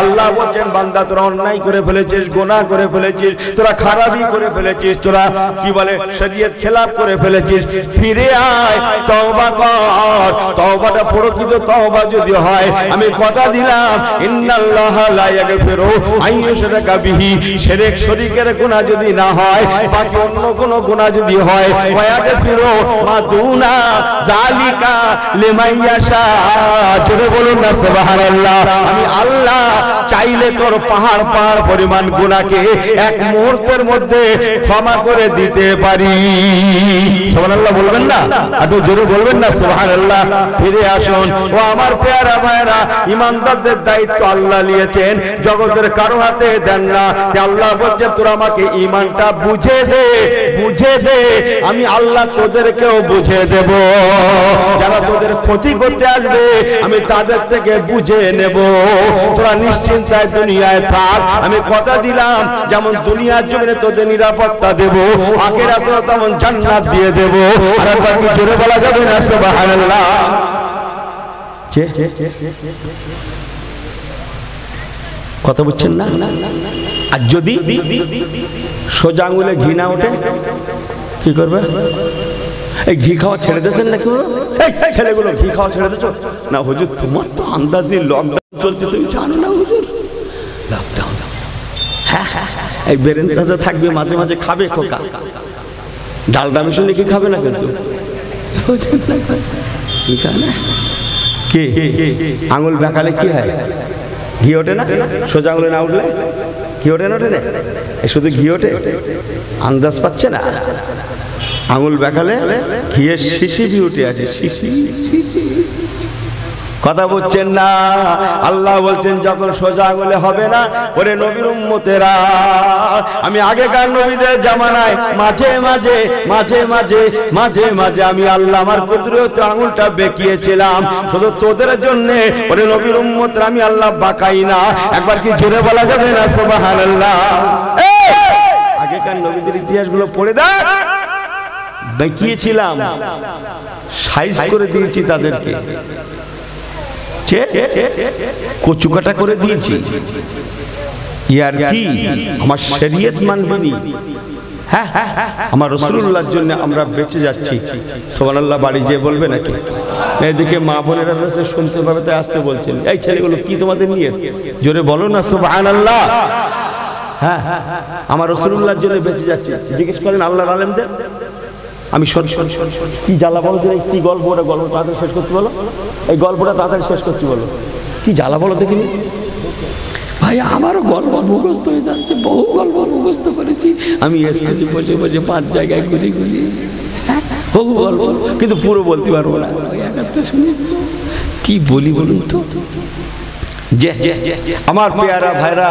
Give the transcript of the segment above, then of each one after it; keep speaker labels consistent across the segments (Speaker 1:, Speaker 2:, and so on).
Speaker 1: আল্লাহ বলছেন বান্দা তোরা অন্যায় করে ফেলেছিস, গুনাহ করে ফেলেছিস, তোরা খারাপি করে ফেলেছিস, তোরা কি বলে শরীয়ত খেলাফ করে ফেলেছিস, ফিরে আয়, তওবা কর। তওবাটা প্রকৃত তওবা যদি হয়, আমি কথা দিলাম ইন্নাল্লাহা লা ইয়াগফিরু আইয়ুশরাকা বিহি, শিরক শরীকের গুনাহ যদি না হয়, বাকি অন্য কোন গুনাহ যদি হয়, ওয়া ইয়াগফিরু মা দুনা যালিকা লিমান ইয়াশা। জোরে বলুন না সুবহানাল্লাহ। আমি আল্লাহ চাইলে তোর পাহাড় পাহাড় পরিমাণ গুনাহকে এক মুহূর্তের মধ্যে ক্ষমা করে দিতে পারি। সুবহানাল্লাহ বলবেন না? একটু জোরে বলবেন না সুবহানাল্লাহ। ফিরে আসুন ও আমার পেয়ারা ভাইরা, ইমানদারদের দায়িত্ব আল্লাহ নিয়েছেন, জগতের কারো হাতে দেন না। আল্লাহ বলছে তোরা আমাকে ঈমানটা বুঝে দে, বুঝে দে, আমি আল্লাহ তোদেরকেও বুঝে দেব। যারা তোদের ক্ষতি করতে আসবে আমি তাদের থেকে বুঝে নেব। তোরা নিশ্চিন্তায় দুনিয়ায় থাক, আমি কথা দিলাম যেমন দুনিয়ার জমিনে তোদের নিরাপত্তা দেব, আখিরাতে তেমন জান্নাত দিয়ে দেব। আর একবার কি জোরে বলা যাবে না সুবহানাল্লাহ? কথা বুঝছেন না? আর যদি সোজা আঙুলে ঘি না ওঠে কি করবে? এই ঘি খাওয়া ছেড়ে দিয়েছেন নাকি? এই ছেলেগুলো ঘি খাওয়া ছেড়ে দিয়েছ না? হুজুর তোমার তো আন্দাজ নেই, লকডাউন চলছে, তুমি জানো না হুজুর লকডাউন। হ্যাঁ হ্যাঁ, এই বেরেন্দাতে থাকবে, মাঝে মাঝে খাবে খোকা, ডালডা মিশনে কি খাবে না কিন্তু কি আঙুল বেঁকালে কি হয়? ঘি ওঠে না? সোজা আঙুলে না উঠলে ঘি ওঠে না? ওঠে না? শুধু ঘি ওঠে? আন্দাজ পাচ্ছে না? আঙুল বেঁকালে ঘিয়ের শিশি বিউটি আছে, শিশি। কথা বলছেন না? আল্লাহ বলছেন যখন সোজা আঙুলে হবে না, ওরে নবীর উম্মতেরা, আমি আগেকার নবীদের জামানায় মাঝে মাঝে মাঝে মাঝে মাঝে মাঝে আমি আল্লাহ আমার কুদরত আঙুলটা বেঁকিয়েছিলাম শুধু তোদের জন্য। ওরে নবীর উম্মতেরা, আমি আল্লাহ বাঁকাই না। একবার কি জোরে বলা যাবে না সুবহানাল্লাহ? আগেকার নবীদের ইতিহাসগুলো পড়ে দেখ, বেঁকিয়েছিলাম, সাইজ করে দিয়েছি তাদেরকে, কচুকাটা করে দিয়েছি। ইয়ার কি আমার শরীয়ত মানবেনি? হ্যাঁ, আমার রাসূলুল্লাহর জন্য আমরা বেঁচে যাচ্ছি। সুবহানাল্লাহ বাড়ি যেয়ে বলবে নাকি? এদিকে মা বোনেরা রয়েছে, শুনতে পাবে তাই আসতে বলছেন। এই ছেলেগুলো কি তোমাদের নিয়ে? জোরে বলো না সুবহানাল্লাহ। হ্যাঁ, আমার রাসূলুল্লাহর জন্য বেঁচে যাচ্ছি। জিজ্ঞেস করেন আল্লাহর আলেমদের, আমি কি জ্বালা বলো, কি গল্প, ওটা গল্প তাড়াতাড়ি শেষ করতে বলো, এই গল্পটা তাড়াতাড়ি শেষ করতে বলো, কি জ্বালা বলো দেখিনি? ভাই আমারও গল্প মুখস্থ হয়ে যাচ্ছে, বহু গল্প মুখস্থ করেছি আমি স্টেজে বসে বসে 5 জায়গায় ঘুরে ঘুরে, বহু গল্প, কিন্তু পুরো বলতে পারবো না। একটা শুনি কি বলি বলুন তো? আমার পেয়ারা ভাইরা,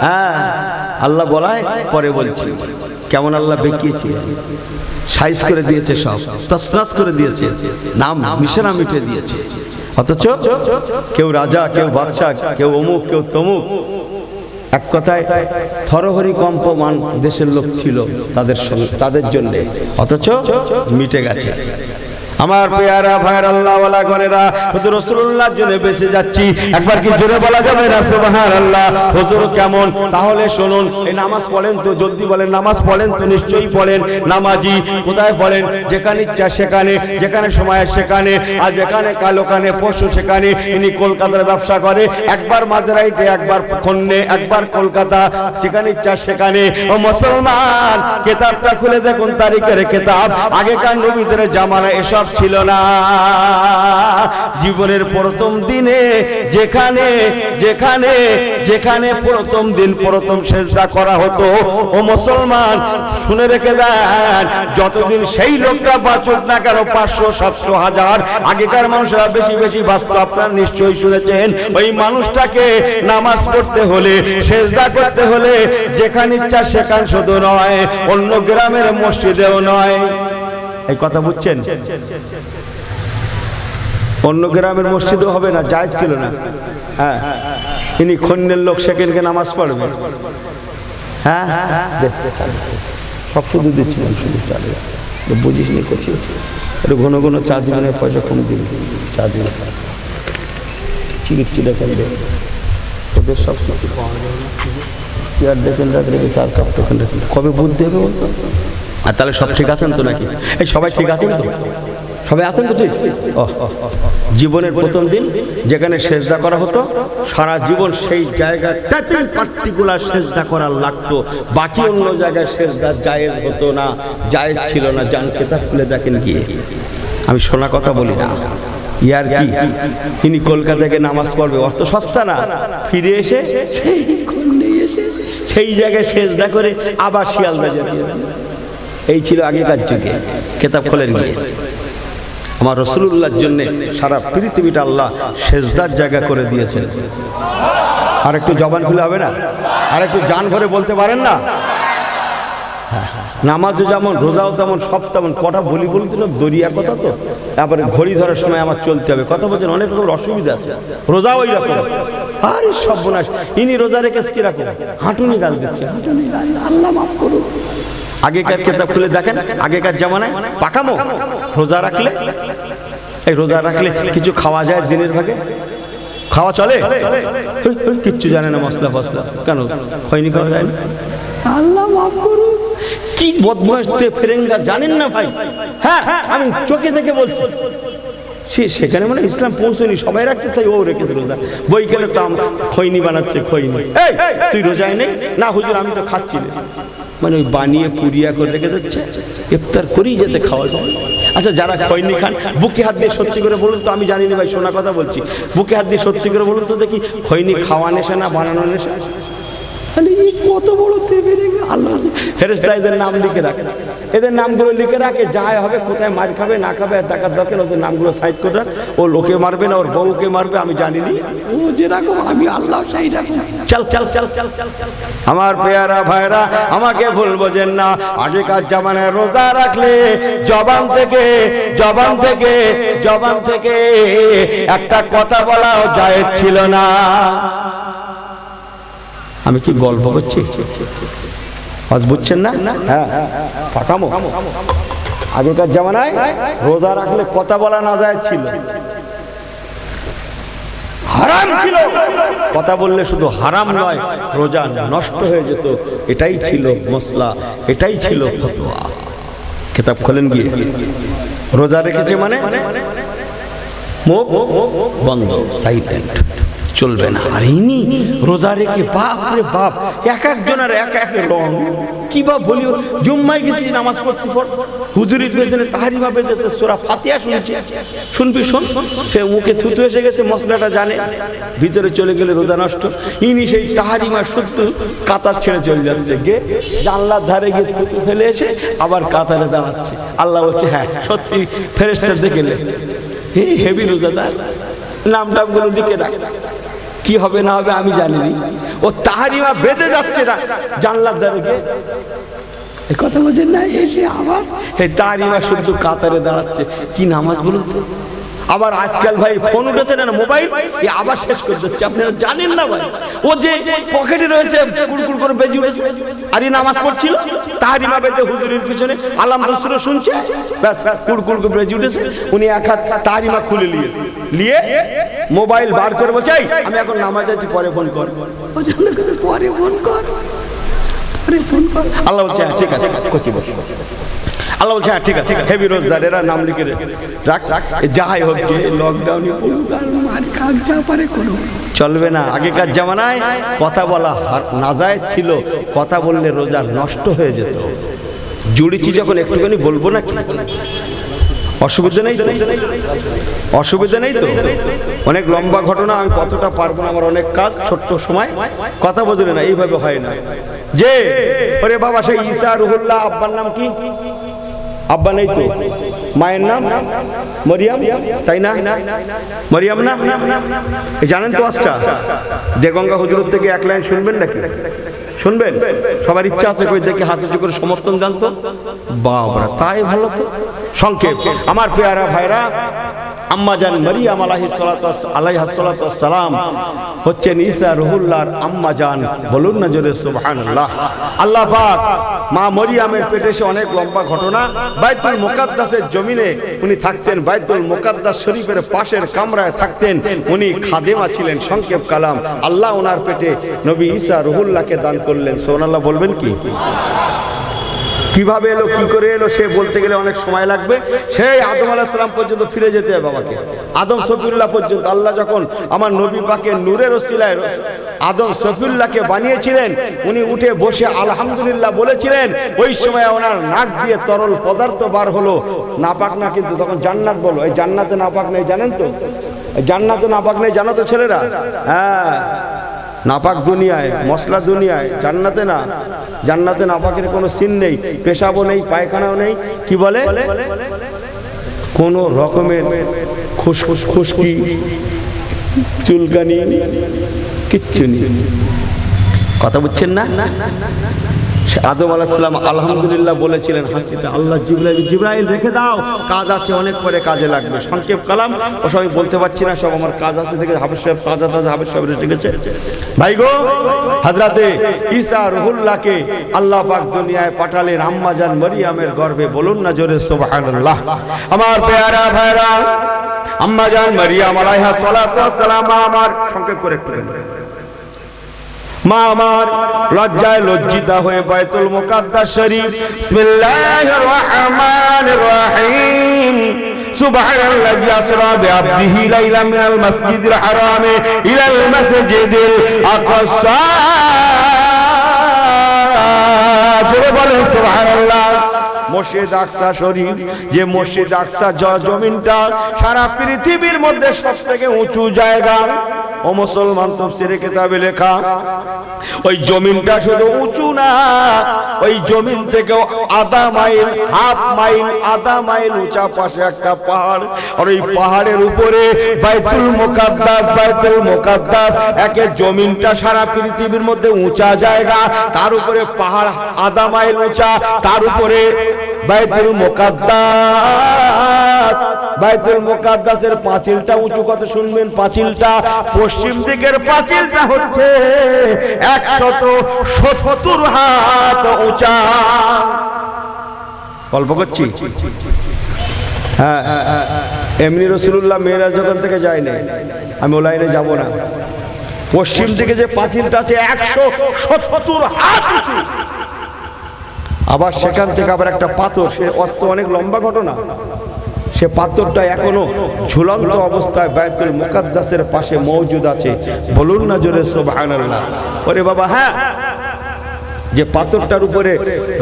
Speaker 1: হ্যাঁ আল্লাহ বলায় পরে বলছি কেমন আল্লাহ বেঁকিয়েছে, সাইজ করে দিয়েছে, সব তসনাস করে দিয়েছে, নাম মিশনা মিটে দিয়েছে। অথচ কেউ রাজা, কেউ বাদশাহ, কেউ অমুক, কেউ তমুক, এক কথায় থরহরি কম্পমান দেশের লোক ছিল তাদের জন্য, অথচ মিটে গেছে। আমার পেয়ারা ভাইয়ের আল্লাহ ওয়ালা গনেরা, হুজুর রাসূলুল্লাহর জন্য বেঁচে যাচ্ছি। একবার কি জোরে বলা যাবে না সুবহানাল্লাহ? হুজুর কেমন? তাহলে শুনুন, এই নামাজ পড়েন তো, জলদি বলেন, নামাজ পড়েন তো, নিশ্চয়ই পড়েন। নামাজি কোথায় পড়েন? যেখানে ইচ্ছা সেখানে, যেখানে সময় সেখানে, আর যেখানে কালো কানে পশু সেখানে। ইনি কলকাতার ব্যবসা করে, একবার মাঝরাইতে, একবার খন্নে, একবার কলকাতা, যেখানে ইচ্ছা সেখানে। ও মুসলমান, কিতাবটা খুলে দেখুন, তারিখের কিতাব। আগেকার নবীদের জামানায় এসব ছিল না। জীবনের প্রথম দিনে যেখানে যেখানে যেখানে প্রথম দিন প্রথম সেজদা করা হতো, ও মুসলমান শুনে রেখে দেন, যতদিন সেই লোকটা বাঁচুক না কেন, 500, 700, 1000, আগেকার মানুষরা বেশি বেশি বাঁচত। আপনারা নিশ্চয়ই শুনেছেন, ওই মানুষটাকে নামাজ পড়তে হলে, সেজদা করতে হলে যেখানে ইচ্ছা সেখানে শুধু নয়, অন্য গ্রামের মসজিদেও নয়। এই কথা বুঝছেন? অন্য গ্রামের মসজিদও হবে না, জায়েজ ছিল না। হ্যাঁ, ইনি খন্নের লোক, সেখানে নামাজ পড়বে। হ্যাঁ, সব শুধু দিচ্ছিলাম, শুধু চালে বুঝিস নি করছি, একটু ঘন ঘন চা দিবেন, পয়সা কম দিন, চা দিন, চিড়ে চিড়ে ফেলবে, ওদের সব কিছু পাওয়া যায় না, চেয়ার দেখেন রেখে 4 কাপ টোকেন রেখে কবে বুদ্ধি হবে বলতো? আর তাহলে সব ঠিক আছেন তো নাকি? এই সবাই ঠিক আছেন তো? সবাই আছেন তো ঠিক? জীবনের প্রথম দিন যেখানে সেজদা করা হতো, সারা জীবন সেই জায়গাটাতে পার্টিকুলার সেজদা করার লাগতো, বাকি অন্য জায়গায় সেজদা জায়েজ হতো না, জায়েজ ছিল না। জান কিতাব খুলে দেখেন গিয়ে, আমি শোনা কথা বলি না, ইয়ার কি তিনি কলকাতা থেকে নামাজ পড়বে, অত সস্তা না, ফিরে এসে সেই জায়গায় সেজদা করে আবার শিয়ালদা যাবে। এই ছিল আগেকার যুগে। কিতাব খোলেন গিয়ে, আমার রাসূলুল্লাহর জন্য সারা পৃথিবীটা আল্লাহ সেজদার জায়গা করে দিয়েছেন। আর একটু জবান খুলে হবে না? আর একটু জান ভরে বলতে পারেন না? নামাজও যেমন, রোজাও তেমন, সব তেমন। কটা বলি বলতে না, দরিয়া কথা তো, তারপরে ঘড়ি ধরার সময় আমার চলতে হবে। কথা বলছেন, অনেক রকম অসুবিধা আছে। রোজাও ওই রকম। আরে সর্বনাশ, ইনি রোজা রেখে কিরকম হাঁটুনি গাল দিচ্ছে, আল্লাহ মাফ করুন। আগেকার কিতাব খুলে দেখেন, আগেকার জামানায় পাকামো রোজা রাখলে, এই রোজা রাখলে কিছু খাওয়া যায় দিনের ভাগে? খাওয়া চলে? কিচ্ছু জানে না, মশলা ফসলা কেন খৈনি খাওয়া যায় না? আল্লাহ মাফ করুন। কি বদমাশ ফেরেঙ্গা, জানেন না ভাই? হ্যাঁ, আমি চোখে দেখে বলছি। সেখানে মানে ইসলাম পৌঁছনি, সবাই রাখতে চাই, ও রেখেছে রোজা। বই গেলে তো আমরা খৈনি বানাচ্ছে, খৈনি। এই তুই রোজায় নেই না? হুজুর আমি তো খাচ্ছি না। মানে ওই বানিয়ে পুরিয়া করে রেখে দিচ্ছে, ইফতার করেই যেতে খাওয়া যায়। আচ্ছা, যারা খৈনি খান বুকে হাত দিয়ে সত্যি করে বলুন তো, আমি জানি না ভাই, শোনা কথা বলছি, বুকে হাত দিয়ে সত্যি করে বলুন তো দেখি, খৈনি খাওয়া নেশা না বানানো নেশা? কত বড় আল্লাহ ফেরেশতা এদের নাম লিখে রাখে, এদের নামগুলো লিখে রাখে, যাই হবে কোথায় মার খাবে না খাবে দেখার দরকার, ওদের নামগুলো সাইড করে রাখ। ও লোকে মারবে না, ওর বউকে মারবে, আমি জানিনি, ও যেরকম আমি আল্লাহ সেই রাখি। চল চল চল চল চল চল। আমার পেয়ারা ভাইরা, আমাকে ভুল বোঝেন না। আগেকার জামানায় রোজা রাখলে জবান থেকে জবান থেকে জবান থেকে একটা কথা বলাও জায়েজ ছিল না। আমি কি গল্প করছি? আজ বুঝছেন না? হ্যাঁ, পাকামো। আগেকার জামানায় রোজা রাখলে কথা বলা না যায় ছিল, হারাম ছিল। কথা বললে শুধু হারাম নয়, রোজা নষ্ট হয়ে যেত। এটাই ছিল মসলা, এটাই ছিল ফতোয়া। কিতাব খোলেন গিয়ে, রোজা রেখেছে মানে মুখ বন্ধ, সাইলেন্ট, চলবে না। আর ইনি রোজা রেখে বাপ রে বাপ, এক একজনের এক এক রং। কি বা বলি, জুম্মায় গেছি নামাজ পড়তে পর হুজুরির পেছনে তাহারিমা বেঁধেছে, সূরা ফাতিহা শুনছে, শুনবি শোন, সে মুখে থুতু এসে গেছে, মশলাটা জানে, ভিতরে চলে গেলে রোজা নষ্ট। ইনি সেই তাহারিমা শুদ্ধ কাতার ছেড়ে চলে যাচ্ছে, গে জানলার ধারে গিয়ে থুতু ফেলে এসে আবার কাতারে দাঁড়াচ্ছে। আল্লাহ বলছে, হ্যাঁ সত্যি ফেরেশতা দেখে নে, হেভি রোজাদার, নাম টামগুলো দিকে রাখ। কি হবে না হবে আমি জানিনি, ও তাহারিমা বেঁধে যাচ্ছে না জানলার ধারে গিয়ে, এই কথা বলছেন না, এসে আবার এই তাহারিমা শুদ্ধ কাতারে দাঁড়াচ্ছে। কি নামাজ বলুন তো? আবার আজকাল ভাই ফোন উঠেছে না, মোবাইল, আবার শেষ করে দিচ্ছে। আপনারা জানেন না ভাই, ও যে পকেটে রয়েছে কুড়কুড় করে বেজে উঠেছে, আর এই নামাজ পড়ছিল, তাহারিমা বেঁধে হুজুরের পিছনে আলাম দুসুর শুনছে, ব্যাস কুড়কুড় করে বেজে উঠেছে। উনি এক হাত তাহারিমা খুলে নিয়ে মোবাইল বার করে বলছে, আমি এখন নামাজ আছি, পরে ফোন কর, পরে ফোন কর, পরে ফোন কর। আল্লাহ বলছে, ঠিক আছে, আল্লাহ বলছে, হ্যাঁ ঠিক আছে, হেভি রোজদার, এরা নাম লিখে রাখ, যাই হোক লকডাউনে চলবে না। আগেকার জামানায় কথা বলা নাজায়েজ ছিল, কথা বললে রোজা নষ্ট হয়ে যেত। জুড়েছি যখন একটুখানি বলবো না, কি অসুবিধা নেই তো? অসুবিধা নেই তো? অনেক লম্বা ঘটনা, আমি কতটা পারবো না, আমার অনেক কাজ, ছোট্ট সময়, কথা বলবে না, এইভাবে হয় না। যে ওরে বাবা, সেই ঈসা রুহুল্লাহ, আব্বার নাম কি? আব্বা নেই তো, মায়ের নাম মরিয়াম, তাই না? মরিয়াম না, জানেন তো? আজটা দেগঙ্গা হুজুর থেকে এক লাইন শুনবেন নাকি? শুনবেন? সবার ইচ্ছা আছে, কই দেখে হাত উঁচু করে সমর্থন জানতো। বাবা, তাই ভালো তো। সংক্ষেপ, আমার পেয়ারা ভাইরা, আম্মা জান মারিয়াম আলাইহিস সালাতু ওয়াস সালাম হচ্ছেন ঈসা রুহুল্লাহর আম্মা জান। বলুন না জোরে সুবহানাল্লাহ। আল্লাহ পাক মা মরিয়ামের পেটে সে অনেক লম্বা ঘটনা। বাইতুল মুকাদ্দাসের জমিনে উনি থাকতেন, বাইতুল মুকাদ্দাস শরীফের পাশের কামরায় থাকতেন। উনি খাদেমা ছিলেন। সংক্ষেপ কালাম, আল্লাহ ওনার পেটে নবী ঈসা রুহুল্লাহকে দান করলেন। সুবহানাল্লাহ বলবেন কি? কিভাবে এলো, কি করে এলো, সে বলতে গেলে অনেক সময় লাগবে। সেই আদম আলাইহিস সালাম পর্যন্ত ফিরে যেতে হবে বাবাকে। আদম সফিউল্লাহ পর্যন্ত আল্লাহ যখন আমার নবী পাকের নূরের ওসিলায় আদম সফিউল্লাহকে বানিয়েছিলেন, উনি উঠে বসে আলহামদুলিল্লাহ বলেছিলেন। ওই সময় ওনার নাক দিয়ে তরল পদার্থ বার হলো। নাপাক না, কিন্তু তখন জান্নাত বলো। এই জান্নাতে নাপাক নেই, জানেন তো? জান্নাতে নাপাক নেই, জানো তো ছেলেরা? হ্যাঁ, নাপাক দুনিয়ায়, মশলা দুনিয়ায়, জান্নাতে না। জান্নাতে নাপাকের কোনো সিন নেই, পেশাবও নেই, পায়খানাও নেই। কি বলে? কোন রকমের খুশকি, চুলকানি কিচ্ছু নেই। কথা বুঝছেন না? আদম আলাইহিস সালাম আলহামদুলিল্লাহ বলেছিলেন হাসিতে। আল্লাহ জিবরাইল রেখে দাও, কাজ আছে, অনেক পরে কাজে লাগবে। সংক্ষেপ কালাম, ও সব আমি বলতে পারছি না, সব আমার কাজ আছে দেখে হাফেজ সাহেব তাজা হাফেজ সাহেব রেখেছে। ভাই গো, হযরতে ঈসা রুহুল্লাহকে আল্লাহ পাক দুনিয়ায় পাঠালেন আম্মা জান মরিয়মের গর্ভে। বলুন না জোরে সুবহানাল্লাহ। আমার পেয়ারা ভাইরা, আম্মা জান মরিয়ম আলাইহা সালাতু ওয়াস সালাম আমার, সংক্ষেপ করে একটু মা আমার লজ্জায় লজ্জিতা হয়ে বাইতুল মুকাদ্দাস শরীফ বিসমিল্লাহির রাহমানির রহিম সুবহানাল্লাযী আসরা বিআবদিহি লাইলাম মিনাল মাসজিদিল হারামি ইলাল মাসজিদিল আকসা। জোরে বলেন সুবহানাল্লাহ। মসজিদ আকসা শরীফ, যে মসজিদ আকসা জমিনটা সারা পৃথিবীর মধ্যে সবথেকে উঁচু জায়গা। ও মুসলমান, তাফসীরে কিতাবে লেখা, ওই জমিনটা শুধু উঁচু না, ওই জমিন থেকেও আধা মাইল, হাফ মাইল, আধা মাইল উঁচা পাশে একটা পাহাড়। আর ওই পাহাড়ের উপরে বাইতুল মুকাদ্দাস। বাইতুল মুকাদ্দাস একে জমিনটা সারা পৃথিবীর মধ্যে উঁচা জায়গা, তার উপরে পাহাড় আধা মাইল উঁচা, তার উপরে বাইতুল মুকাদ্দাস। বাইতুল মুকাদ্দাসের পাঁচিলটা উঁচু কত শুনবেন? পাঁচিলটা, পশ্চিম দিকের পাঁচিলটা হচ্ছে 170 হাত উঁচা। গল্প করছি? হ্যাঁ, এমনি রাসূলুল্লাহ মেরাজ যখন থেকে যায়নি, আমি ও লাইনে যাব না। পশ্চিম দিকে যে পাঁচিলটা আছে 170 হাত উঁচু। আবার সেখান থেকে আবার একটা পাথর, সে অস্ত অনেক লম্বা ঘটনা। সে পাথরটা এখনো ঝুলন্ত অবস্থায় বাইতুল মুকাদ্দাসের পাশে মওজুদ আছে। বলুন না জোরে সুবহানাল্লাহ। ওরে বাবা, হ্যাঁ, যে পাথরটার উপরে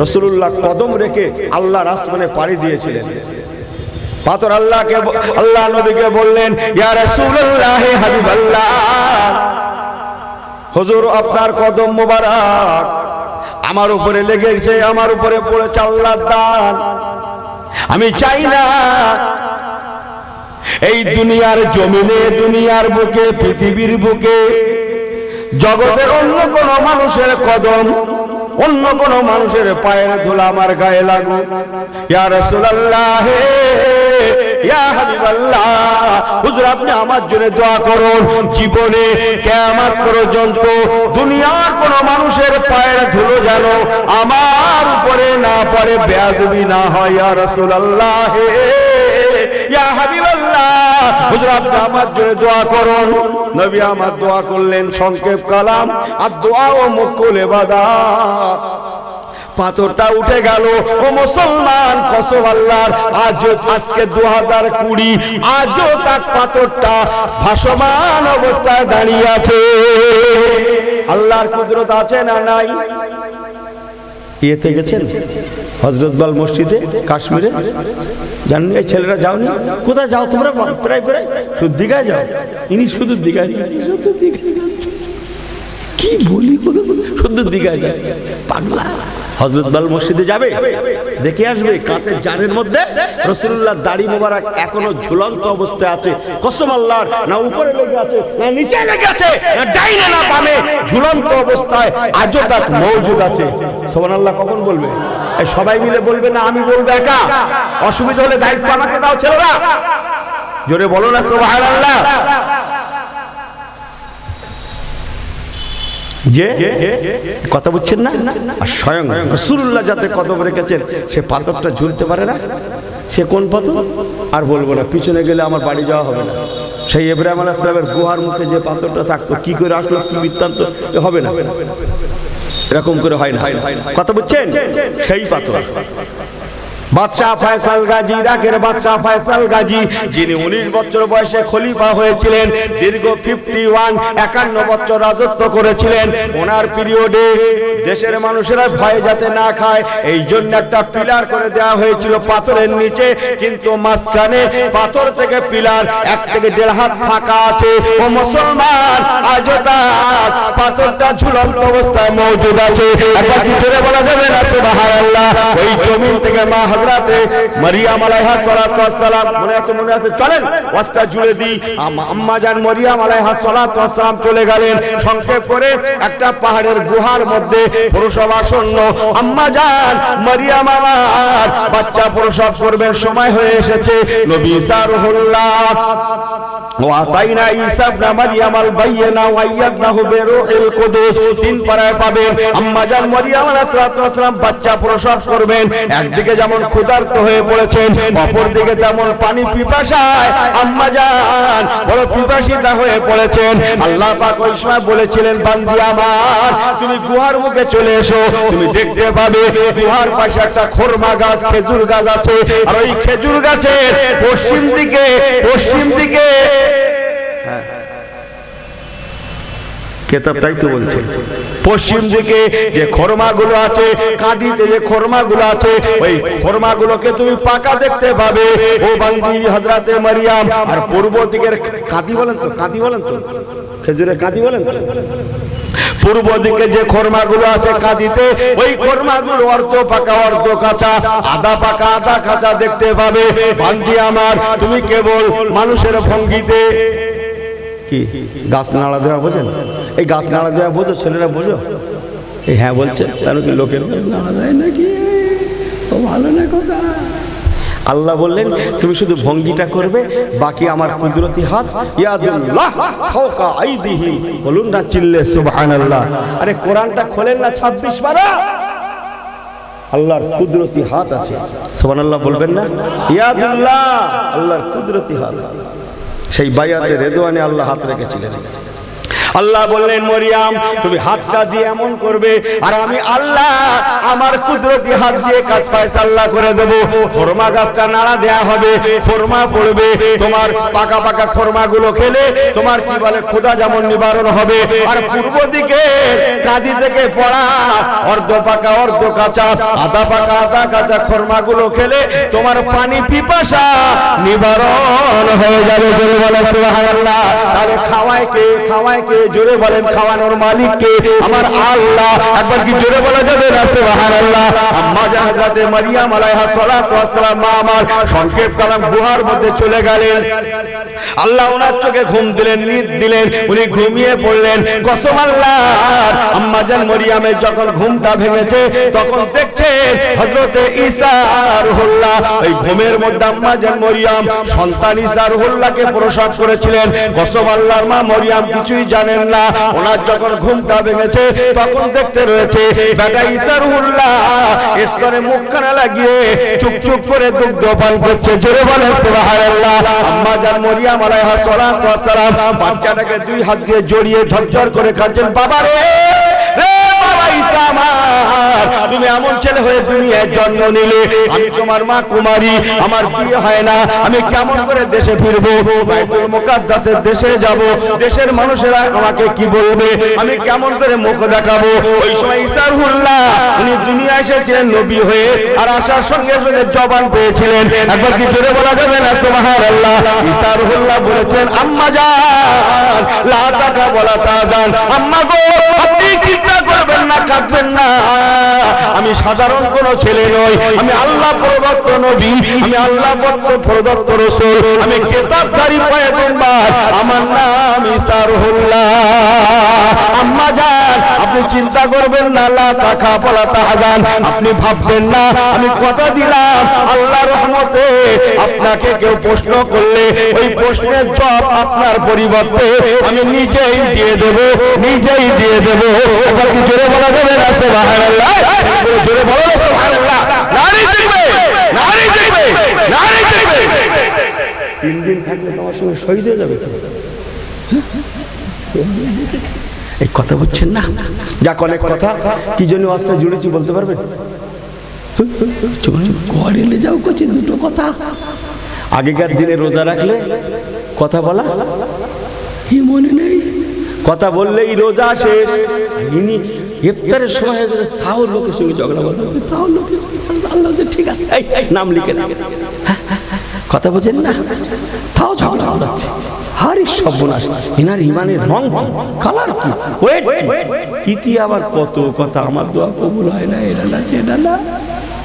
Speaker 1: রাসূলুল্লাহ কদম রেখে আল্লাহর আসমানে পাড়ি দিয়েছিলেন। পাথর আল্লাহ নবীকে বললেন, ইয়া রাসূলুল্লাহ, হে হাবিবাল্লাহ, হুজুর আপনার কদম মোবারক আমার উপরে লেগেছে, আমার উপরে পড়েছে আল্লাহর দান। আমি চাই না এই দুনিয়ার জমিনে, দুনিয়ার বুকে, পৃথিবীর বুকে জগতের অন্য কোন মানুষের কদম, অন্য কোন মানুষের পায়ের ধুলা আমার গায়ে লাগুক। ইয়া রাসূলুল্লাহ, ইয়া হাবিবাল্লাহ, হুজুর আপনি আমার জন্য দোয়া করুন। জীবনে কিয়ামত পর্যন্ত দুনিয়ার কোন মানুষের পায়ের ধুলো যেন আমার উপরে না পড়ে, বেয়াদবি না হয়। ইয়া রাসূলুল্লাহ, ইয়া হাবিবাল্লাহ, হুজুর আপনি আমার জন্য দোয়া করুন। নবী আমার দোয়া করলেন। সংক্ষেপ কালাম, আর দোয়া ও মুকুল ইবাদত। পাথরটা উঠে গেল। ও মুসলমান, কসম আল্লাহর, আজকে 2020, আজও তার পাথরটা ভাসমান অবস্থায় দাঁড়িয়ে আছে। আল্লাহর কুদরত আছে না নাই? ইয়েতে গেছেন হযরতবাল মসজিদে, কাশ্মীরে, জানেন? এই ছেলেরা যাওনি? কোথায় যাও তোমরা? প্রায় শুধু দীঘায় যাও। ইনি শুধু দীঘায় যাচ্ছে, শুধু দীঘায় যাচ্ছে। কি বলি, শুধু দীঘায় যাচ্ছে, পাগলা। হযরতবাল মসজিদে যাবে, দেখে আসবে কাঁচের জারের মধ্যে রাসূলুল্লাহর দাড়ি মোবারক এখনো ঝুলন্ত অবস্থায় আছে। কসম আল্লাহর, না উপরে লেগে আছে, না নিচে লেগে আছে, না ডাইনে না বামে, ঝুলন্ত অবস্থায় আজও তার মওজুদ আছে। সুবহানাল্লাহ কখন বলবে? এই সবাই মিলে বলবে না আমি বলবো একা? অসুবিধা হলে দায়িত্ব আমাকে দাও ছেলেরা। জোরে বলো না সুবহানাল্লাহ। যে কথা বুঝছেন না, আর স্বয়ং রাসূলুল্লাহ যাতে কদম রেখেছেন সে পাথরটা ঝুলতে পারে না। সে কোন পাথর আর বলবো না, পিছনে গেলে আমার বাড়ি যাওয়া হবে না। সেই ইব্রাহিম আলাইহিস সালামের গুহার মুখে যে পাথরটা থাকতো, কি করে আসলো, কি বৃত্তান্ত, হবে না, এরকম করে হয় না। কথা বুঝছেন? সেই পাথর বাদশাহ ফয়সাল গাজী, ইরাকের বাদশাহ ফয়সাল গাজী, যিনি 19 বছর বয়সে খলিফা হয়েছিলেন, দীর্ঘ 51 বছর রাজত্ব করেছিলেন। ওনার পিরিয়ডে দেশের মানুষেরা ভয় যাতে না খায় এই জন্য একটা পিলার করে দেওয়া হয়েছিল পাথরের নিচে, কিন্তু মাঝখানে পাথর থেকে পিলার 1 থেকে 1.5 হাত ফাঁকা আছে। ও মুসলমান, আজও তার পাথরটা ঝুলন্ত অবস্থায় মওজুদ আছে। একবার কি জোরে বলা যাবে না সুবহানাল্লাহ? ওই জমিন থেকে মা হযরতে মারিয়াম আলাইহিস সালাতু ওয়াস সালাম, মনে আছে চলেন ওয়াজটা জুড়ে দিই। আম্মা জান মারিয়াম আলাইহিস সালাতু ওয়াস সালাম চলে গেলেন সংক্ষেপ করে একটা পাহাড়ের গুহার মধ্যে, প্রসব আসন্ন। আম্মা জান মারিয়াম আমার বাচ্চা প্রসব করবেন, সময় হয়ে এসেছে। নবী ঈসা রূহুল্লাহ ওয়াতাইনা ঈসা ইবনে মারইয়াম আল বাইয়িনা ওয়া আইয়াদনাহু বিরূহিল কুদুস, 3 পারায় পাবেন। আম্মা জান মারইয়াম আলাইহিস সালাতু ওয়াস সালাম বাচ্চা প্রসব করবেন। একদিকে যেমন ক্ষুধার্ত হয়ে পড়েছেন, অপর দিকে তেমন পানি পিপাসায় আম্মা জান বড় পিপাসিতা হয়ে পড়েছেন। আল্লাহ পাক ওই সময় বলেছিলেন, বান্দি আমার তুমি গুহার মুখে চলে এসো, তুমি দেখতে পাবে গুহার পাশে একটা খরমা গাছ, খেজুর গাছ আছে। আর ওই খেজুর গাছের পশ্চিম দিকে কেতাব তাই তো বলছে, পশ্চিম দিকে যে খরমাগুলো আছে, কাঁদিতে যে খরমাগুলো আছে, ওই খরমাগুলোকে তুমি পাকা দেখতে পাবে ও বান্দি হযরতে মারিয়াম। আর পূর্ব দিকের কাঁদি বলেন তো খেজুরের কাঁদি বলেন তো, পূর্ব দিকে যে খরমাগুলো আছে কাঁদিতে, ওই খরমাগুলো অর্ধ পাকা অর্ধ কাঁচা, আধা পাকা আধা কাঁচা দেখতে পাবে। বান্দি আমার, তুমি কেবল মানুষের ভঙ্গিতে কি গাছ নাড়া দেওয়া বোঝেন? এই গাছ নাড়া দেওয়া বোঝো ছেলেরা, বোঝো? এই হ্যাঁ বলছে, তাহলে কি লোকের নাড়া দেয় নাকি? ও ভালো না কথা। আল্লাহ বললেন তুমি শুধু ভঙ্গিটা করবে, বাকি আমার কুদরতি হাত, ইয়াদুল্লাহ ফাওকা আইদিহি, বলুন না চিল্লে সুবহানাল্লাহ। আরে কোরআনটা খোলেন না 26 পারা, আল্লাহর কুদরতি হাত আছে, সুবহানাল্লাহ বলবেন না? ইয়াদুল্লাহ, আল্লাহর কুদরতি হাত। সেই বায়াতে রেদওয়ানে আল্লাহ হাত রেখেছিলেন। আল্লাহ বললেন মরিয়াম তুমি হাতটা দিয়ে এমন করবে, আর আমি আল্লাহ আমার কুদরতি হাত দিয়ে কাজ ফায়সালা করে দেব। খরমা গাছটা নাড়া দেয়া হবে, খরমা পড়বে, তোমার পাকা পাকা খরমাগুলো খেলে তোমার কি বলে ক্ষুধা যেমন নিবারণ হবে। আর পূর্ব দিকে কাঁদি থেকে পড়া অর্ধ পাকা অর্ধ কাঁচা, আধা পাকা আধা কাঁচা খরমাগুলো খেলে তোমার পানি পিপাসা নিবারণ হয়ে যাবে। জোরে বলেন সুবহানাল্লাহ। তাহলে খাওয়ায় কে? জোরে বলেন, খাওয়ানোর মালিক কে? আমার আল্লাহ। একবার কি জোরে বলা যাবে না সুবহানাল্লাহ? আম্মা জান হযরতে মারিয়াম আলাইহিস সালাতু ওয়াস সালাম মা আমার সংক্ষেপ কালাম গুহার মধ্যে চলে গেলেন। আল্লাহ ওনার চোখে ঘুম দিলেন, নিদ দিলেন, উনি ঘুমিয়ে পড়লেন। কসম আল্লাহর, আম্মা জান মারিয়ামের যখন ঘুমটা ভেঙেছে তখন দেখছেন হযরতে ঈসা রূহুল্লাহ ওই ঘুমের মধ্যে আম্মা জান মারিয়াম সন্তান ঈসা রূহুল্লাহকে প্রসব করেছিলেন। কসম আল্লাহর, মা মারিয়াম কিছুই জানেন না। ওনার যখন ঘুমটা ভেঙেছে তখন দেখতে রয়েছে বেটা ঈসা রূহুল্লাহ স্তনে মুখখানা লাগিয়ে চুপ চুপ করে দুগ্ধ পান করছে। জোরে বলেন সুবহানাল্লাহ। আম্মা জান মারিয়াম আলাইহিস সালাতু ওয়াস সালাম বাচ্চাটাকে 2 হাত দিয়ে জড়িয়ে ঝরঝর করে কাঁদছেন, বাবা রে বাবা ঈসা আমার, তুমি এমন ছেলে হয়ে দুনিয়ায় জন্ম নিলে, আমি তোমার মা কুমারী, আমার বিয়ে হয় না, আমি কেমন করে দেশে ফিরবো? বাইতুল মুকাদ্দাসের দেশে যাব, দেশের মানুষেরা আমাকে কি বলবে? আমি কেমন করে মুখ দেখাবো? ওই সময় ঈসা রূহুল্লাহ উনি দুনিয়ায় এসেছিলেন নবী হয়ে, আর আসার সঙ্গে সঙ্গে জবান পেয়েছিলেন। একবার কি জোরে বলা যাবে না সুবহানাল্লাহ? ঈসা রূহুল্লাহ বলেছেন, আম্মা জান লা তাকা বলা তাজান, আম্মা গো আপনি চিন্তা করবেন না, কাঁদবেন না, আমি সাধারণ কোন ছেলে নই, আমি আল্লাহ প্রদত্ত নবী, আমি আল্লাহ প্রদত্ত রাসূল, আমি কিতাবধারী পয়গম্বর, আমার নাম ঈসা রূহুল্লাহ। আম্মা জান আপনি চিন্তা করবেন না, লা তাখাফ ওয়া লা তাহজান, আপনি ভাববেন না, আমি কথা দিলাম আল্লাহর রহমতে আপনাকে কেউ প্রশ্ন করলে ওই প্রশ্নের জবাব আপনার পরিবর্তে আমি নিজেই দিয়ে দেব, নিজেই দিয়ে দেব। এবার কি জোরে বলা যাবে না সুবহানাল্লাহ? জোরে বলো না সুবহানাল্লাহ। নারী দেখবে, নারী দেখবে, নারী দেখবে। 3 দিন থাকলে তোমার সঙ্গে শহীদ হয়ে যাবে। এই কথা বুঝছেন না? যাক, অনেক কথা, কি জন্য আজকে জুড়েছি বলতে পারবেন? ঘরে এলে যাও করছে দুটো কথা। আগেকার দিনে রোজা রাখলে কথা বলা কি মনে নেই, কথা বললেই রোজা শেষ। ইফতারের সময় হয়ে গেছে, তাও লোকের সঙ্গে ঝগড়া বলতে হচ্ছে, তাও লোকের আল্লাহ ঠিক আছে নাম লিখে নাম, কথা বোঝেন না, তাও ঝগড়া হচ্ছে। হারি সর্বনাশ, এনার ইমানের রং কালার কি, ওয়েট ইতি আবার কত কথা, আমার দোয়া কবুল হয় না, এরা না সেটা না,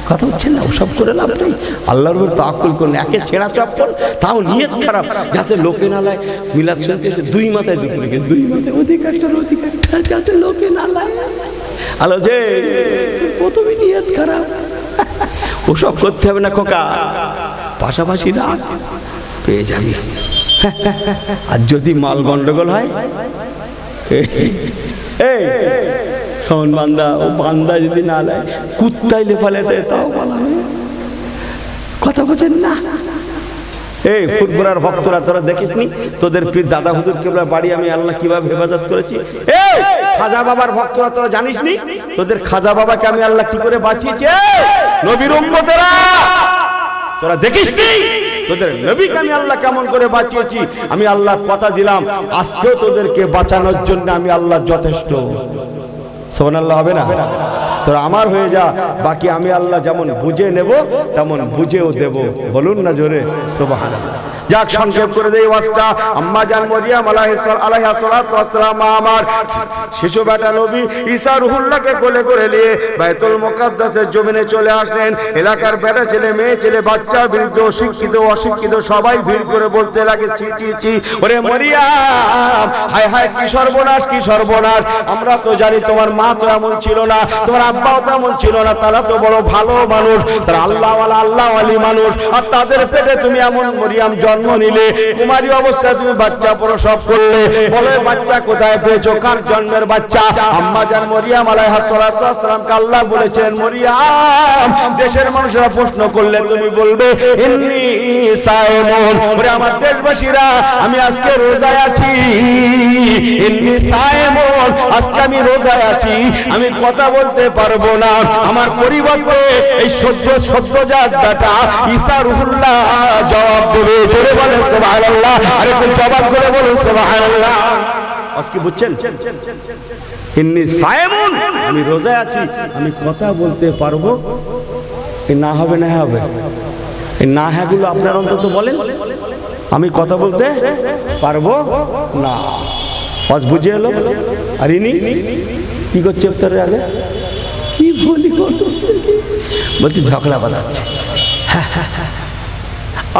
Speaker 1: কথা হচ্ছে না। ওসব করে লাভ নেই, আল্লাহর উপর তাওয়াক্কুল করুন। একে ছেঁড়া চপ্পল, তাও নিয়ত খারাপ, যাতে লোকে না লাই। মিলাদ শুনতে এসে 2 মাথায় দুপুর লেগে, 2 মাথায় অধিকারটা যাতে লোকে না লাই। আলো যে প্রথমে নিয়ত খারাপ, ওসব করতে হবে না খোকা, পাশাপাশি রাখ, পেয়ে যাবি। আর যদি মাল গন্ডগোল হয়, এই শোন বান্দা, ও বান্দা যদি না নেয়, কুত্তাই লেফালে তাও বলা হবে, কথা বোঝেন না? এই ফুরফুরার ভক্তরা, তোরা দেখিসনি তোদের পীর দাদা হুজুর কেবলা বাড়ি আমি আল্লাহ কিভাবে হেফাজত করেছি? এই খাজা বাবার ভক্তরা, তোরা জানিসনি তোদের খাজা বাবাকে আমি আল্লাহ কি করে বাঁচিয়েছি? নবীর উম্মতেরা, তোরা দেখিসনি তোদের নবীকে আমি আল্লাহ কেমন করে বাঁচিয়েছি? আমি আল্লাহ কথা দিলাম, আজকেও তোদেরকে বাঁচানোর জন্য আমি আল্লাহ যথেষ্ট। সুবহানাল্লাহ হবে না? তোরা আমার হয়ে যা, বাকি আমি আল্লাহ যেমন বুঝে নেব তেমন বুঝেও দেব। বলুন না জোরে সুবহানাল্লাহ। যাক, সংক্ষেপ করে দেই ওয়াজটা। আম্মা জান মরিয়ম আলাইহা সালাতু ওয়াস সালাম আমার শিশু বেটা নবী ঈসা রুহুল্লাহকে কোলে করে নিয়ে বাইতুল মুকাদ্দাসের জমিনে চলে আসলেন। এলাকার বেটা ছেলে, মেয়ে ছেলে, বাচ্চা, বৃদ্ধ, শিক্ষিত, অশিক্ষিত সবাই ভিড় করে বলতে লাগে, চি চি চি, ওরে মরিয়ম, হায় হায় কি সর্বনাশ, কি সর্বনাশ। আমরা তো জানি তোমার মা তো এমন ছিল না, তোমার আব্বাও তো এমন ছিল না, তারা তো বড় ভালো মানুষ, তারা আল্লাহওয়ালা, আল্লাহওয়ালি মানুষ, আর তাদের পেটে তুমি এমন মরিয়ম জন্ম নিলে, কুমারী অবস্থায় তুমি বাচ্চা প্রসব করলে, বলে বাচ্চা কোথায় পেয়েছো, কার জন্মের বাচ্চা? আম্মা জান মরিয়ম আলাইহিস সালাতু ওয়াস সালামকে আল্লাহ বলেছেন, মরিয়ম, দেশের মানুষরা প্রশ্ন করলে তুমি বলবে ইন্নী সাইমুন, ওরে আমার দেশবাসীরা, আমি আজকে রোজায় আছি, ইন্নী সাইমুন, আজকে আমি রোজায় আছি, আমি কথা বলতে পারবো না। আমার পরিবর্তে এই সদ্যজাত বেটা ঈসা রুহুল্লাহ জবাব দেবে। জোরে বলেন সুবহানাল্লাহ, আরে কোন জবাব করে বলুন সুবহানাল্লাহ। আজকে বুঝছেন, ইন্নী সাইমুন, আমি রোজায় আছি, আমি কথা বলতে পারবো না? হবে না হবে? এই না হ্যাঁ গুলো আপনার অন্তত বলেন, আমি কথা বলতে পারবো না। আজ বুঝে এলো। আর ইনি কি করছে ইফতারের আগে? কি বলি বলছি ঝগড়া বাঁধাচ্ছে।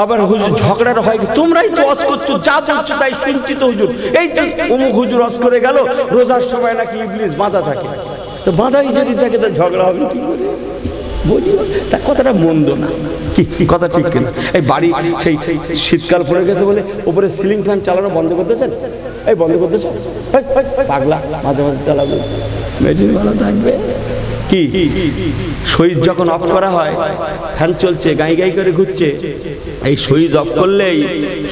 Speaker 1: আবার হুজুর ঝগড়ার হয়, তোমরাই তো অস করছো, যা বলছো তাই শুনছি তো হুজুর। এই তো অমুক হুজুর অস করে গেল, রোজার সময় নাকি ইবলিস বাঁধা থাকে, তো বাঁধাই যদি থাকে তো ঝগড়া হবে কি করে? বলি তা কথাটা মন্দ না, কি কথা ঠিক কিনা? এই বাড়ি সেই শীতকাল পড়ে গেছে বলে উপরে সিলিং ফ্যান চালানো বন্ধ করতেছেন, এই বন্ধ করতেছেন, পাগলা, মাঝে মাঝে চালাবে, মেশিন ভালো থাকবে। কি সুইচ যখন অফ করা হয়, ফ্যান চলছে, গাই গাই করে ঘুরছে, এই সুইচ অফ করলেই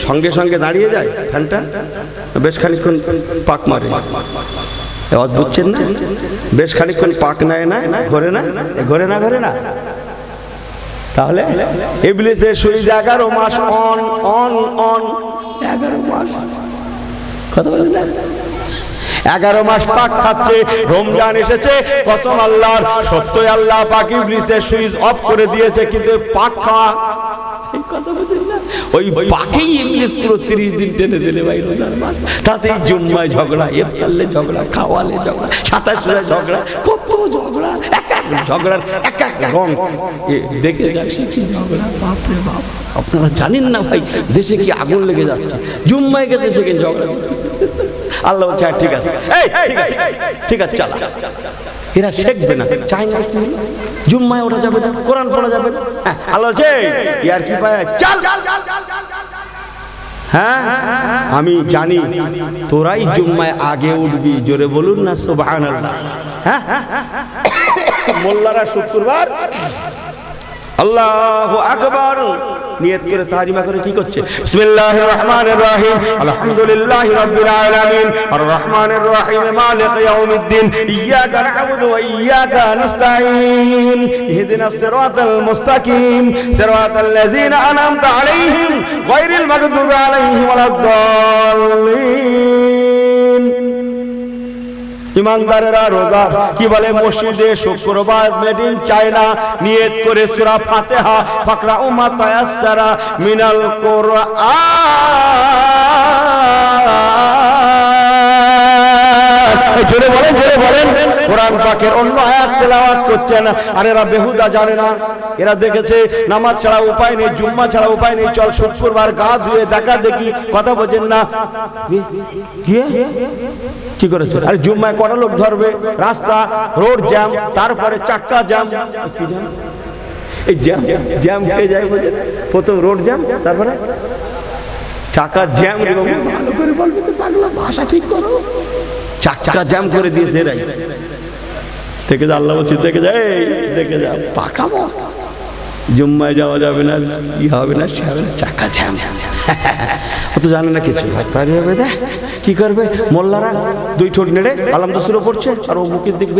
Speaker 1: সঙ্গে সঙ্গে দাঁড়িয়ে যায় ফ্যানটা, বেশ খানিকক্ষণ পাক মারে। আওয়াজ বুঝছেন না? বেশ খানিকক্ষণ পাক নেয় না, ঘরে না, ঘরে না, ঘরে না। তাহলে ইবলিসের সুইচ 11 মাস অন অন অন, 11 মাস, কথা বলেন না, 11 মাস পাক খাচ্ছে। রমজান এসেছে, কসম আল্লাহর, সত্যই আল্লাহ পাক ইবলিসের সুইচ অফ করে দিয়েছে, কিন্তু পাক খাওয়া, এই কথা বুঝেন না, ওই পাকেই ইবলিস পুরো 30 দিন টেনে দিলে ভাই রোজার মাস। তাতেই জুম্মায় ঝগড়া, ইফতারলে ঝগড়া, খাওয়ালে ঝগড়া, 27 ঝগড়া, কত ঝগড়া, এক এক ঝগড়ার এক এক রং দেখে যাচ্ছে কি ঝগড়া, বাপরে বাপ। আপনারা জানেন না ভাই, দেশে কি আগুন লেগে যাচ্ছে, জুম্মায় গেছে সেখানে ঝগড়া। আল্লাহ বলছে ঠিক আছে, এই ঠিক আছে চালা। এরা শিখবে না, চাই না জুম্মায় ওঠা যাবে না, কোরআন পড়া যাবে না। আল্লাহ বলছে ইয়ার কি পায়, চল। হ্যাঁ আমি জানি তোরাই জুম্মায় আগে উঠবি, জোরে বলুন না সুবহানাল্লাহ। হ্যাঁ মোল্লারা শুক্রবার আল্লাহু আকবার নিয়ত করে তাহরিমা করে কি করছে, বিসমিল্লাহির রহমানির রহিম আলহামদুলিল্লাহি রাব্বিল আলামিন আর রহমানির রহিম মালিক ইয়াউমিদ্দিন ইয়্যাকা না'বুদু ওয়া ইয়্যাকা নাস্তাঈন ইহদিনাস সিরাতাল মুস্তাকিম সিরাতাল লাযিনা আন'আমতা আলাইহিম গায়রিল মাগদুবি আলাইহিম ওয়ালাদ-দাল্লিন। ইমানদারেরা রোজা কি বলে, মসজিদে শুক্রবার মেডিন চায়না নিয়ত করে সূরা ফাতিহা ফাকরাউ মা তায়াসসারা মিনাল কুরআন। জোরে বলেন কোরআন পাকের অন্য আয়াত তেলাওয়াত করছেন। আর এরা বেহুদা জানে না, এরা দেখেছে নামাজ ছাড়া উপায় নেই, জুম্মা ছাড়া উপায় নেই, চল শুক্রবার গা ধুয়ে দেখা দেখি, কথা বোঝেন না। কি করেছে, আরে জুম্মায় কটা লোক ধরবে, রাস্তা রোড জ্যাম, তারপরে চাক্কা জ্যাম, কি জ্যাম, এই জ্যাম খেয়ে যায়, প্রথম রোড জ্যাম, তারপরে চাকা জ্যাম। ভালো করে বলবে তো পাগলা, ভাষা ঠিক করো। চাক্কা জ্যাম করে দিয়েছে এরাই। দেখে যা, আল্লাহ বলছে দেখে যা, দেখে যা পাকাবো, জুম্মায় যাওয়া যাবে না, কি হবে না, সে হবে না, চাক্কা জ্যাম। ও তো জানে না কিছু, কি করবে মোল্লারা, দুই ঠোঁট নেড়ে আলহামদুলিল্লাহ শুরু করছে, আর ও মুখের দিকে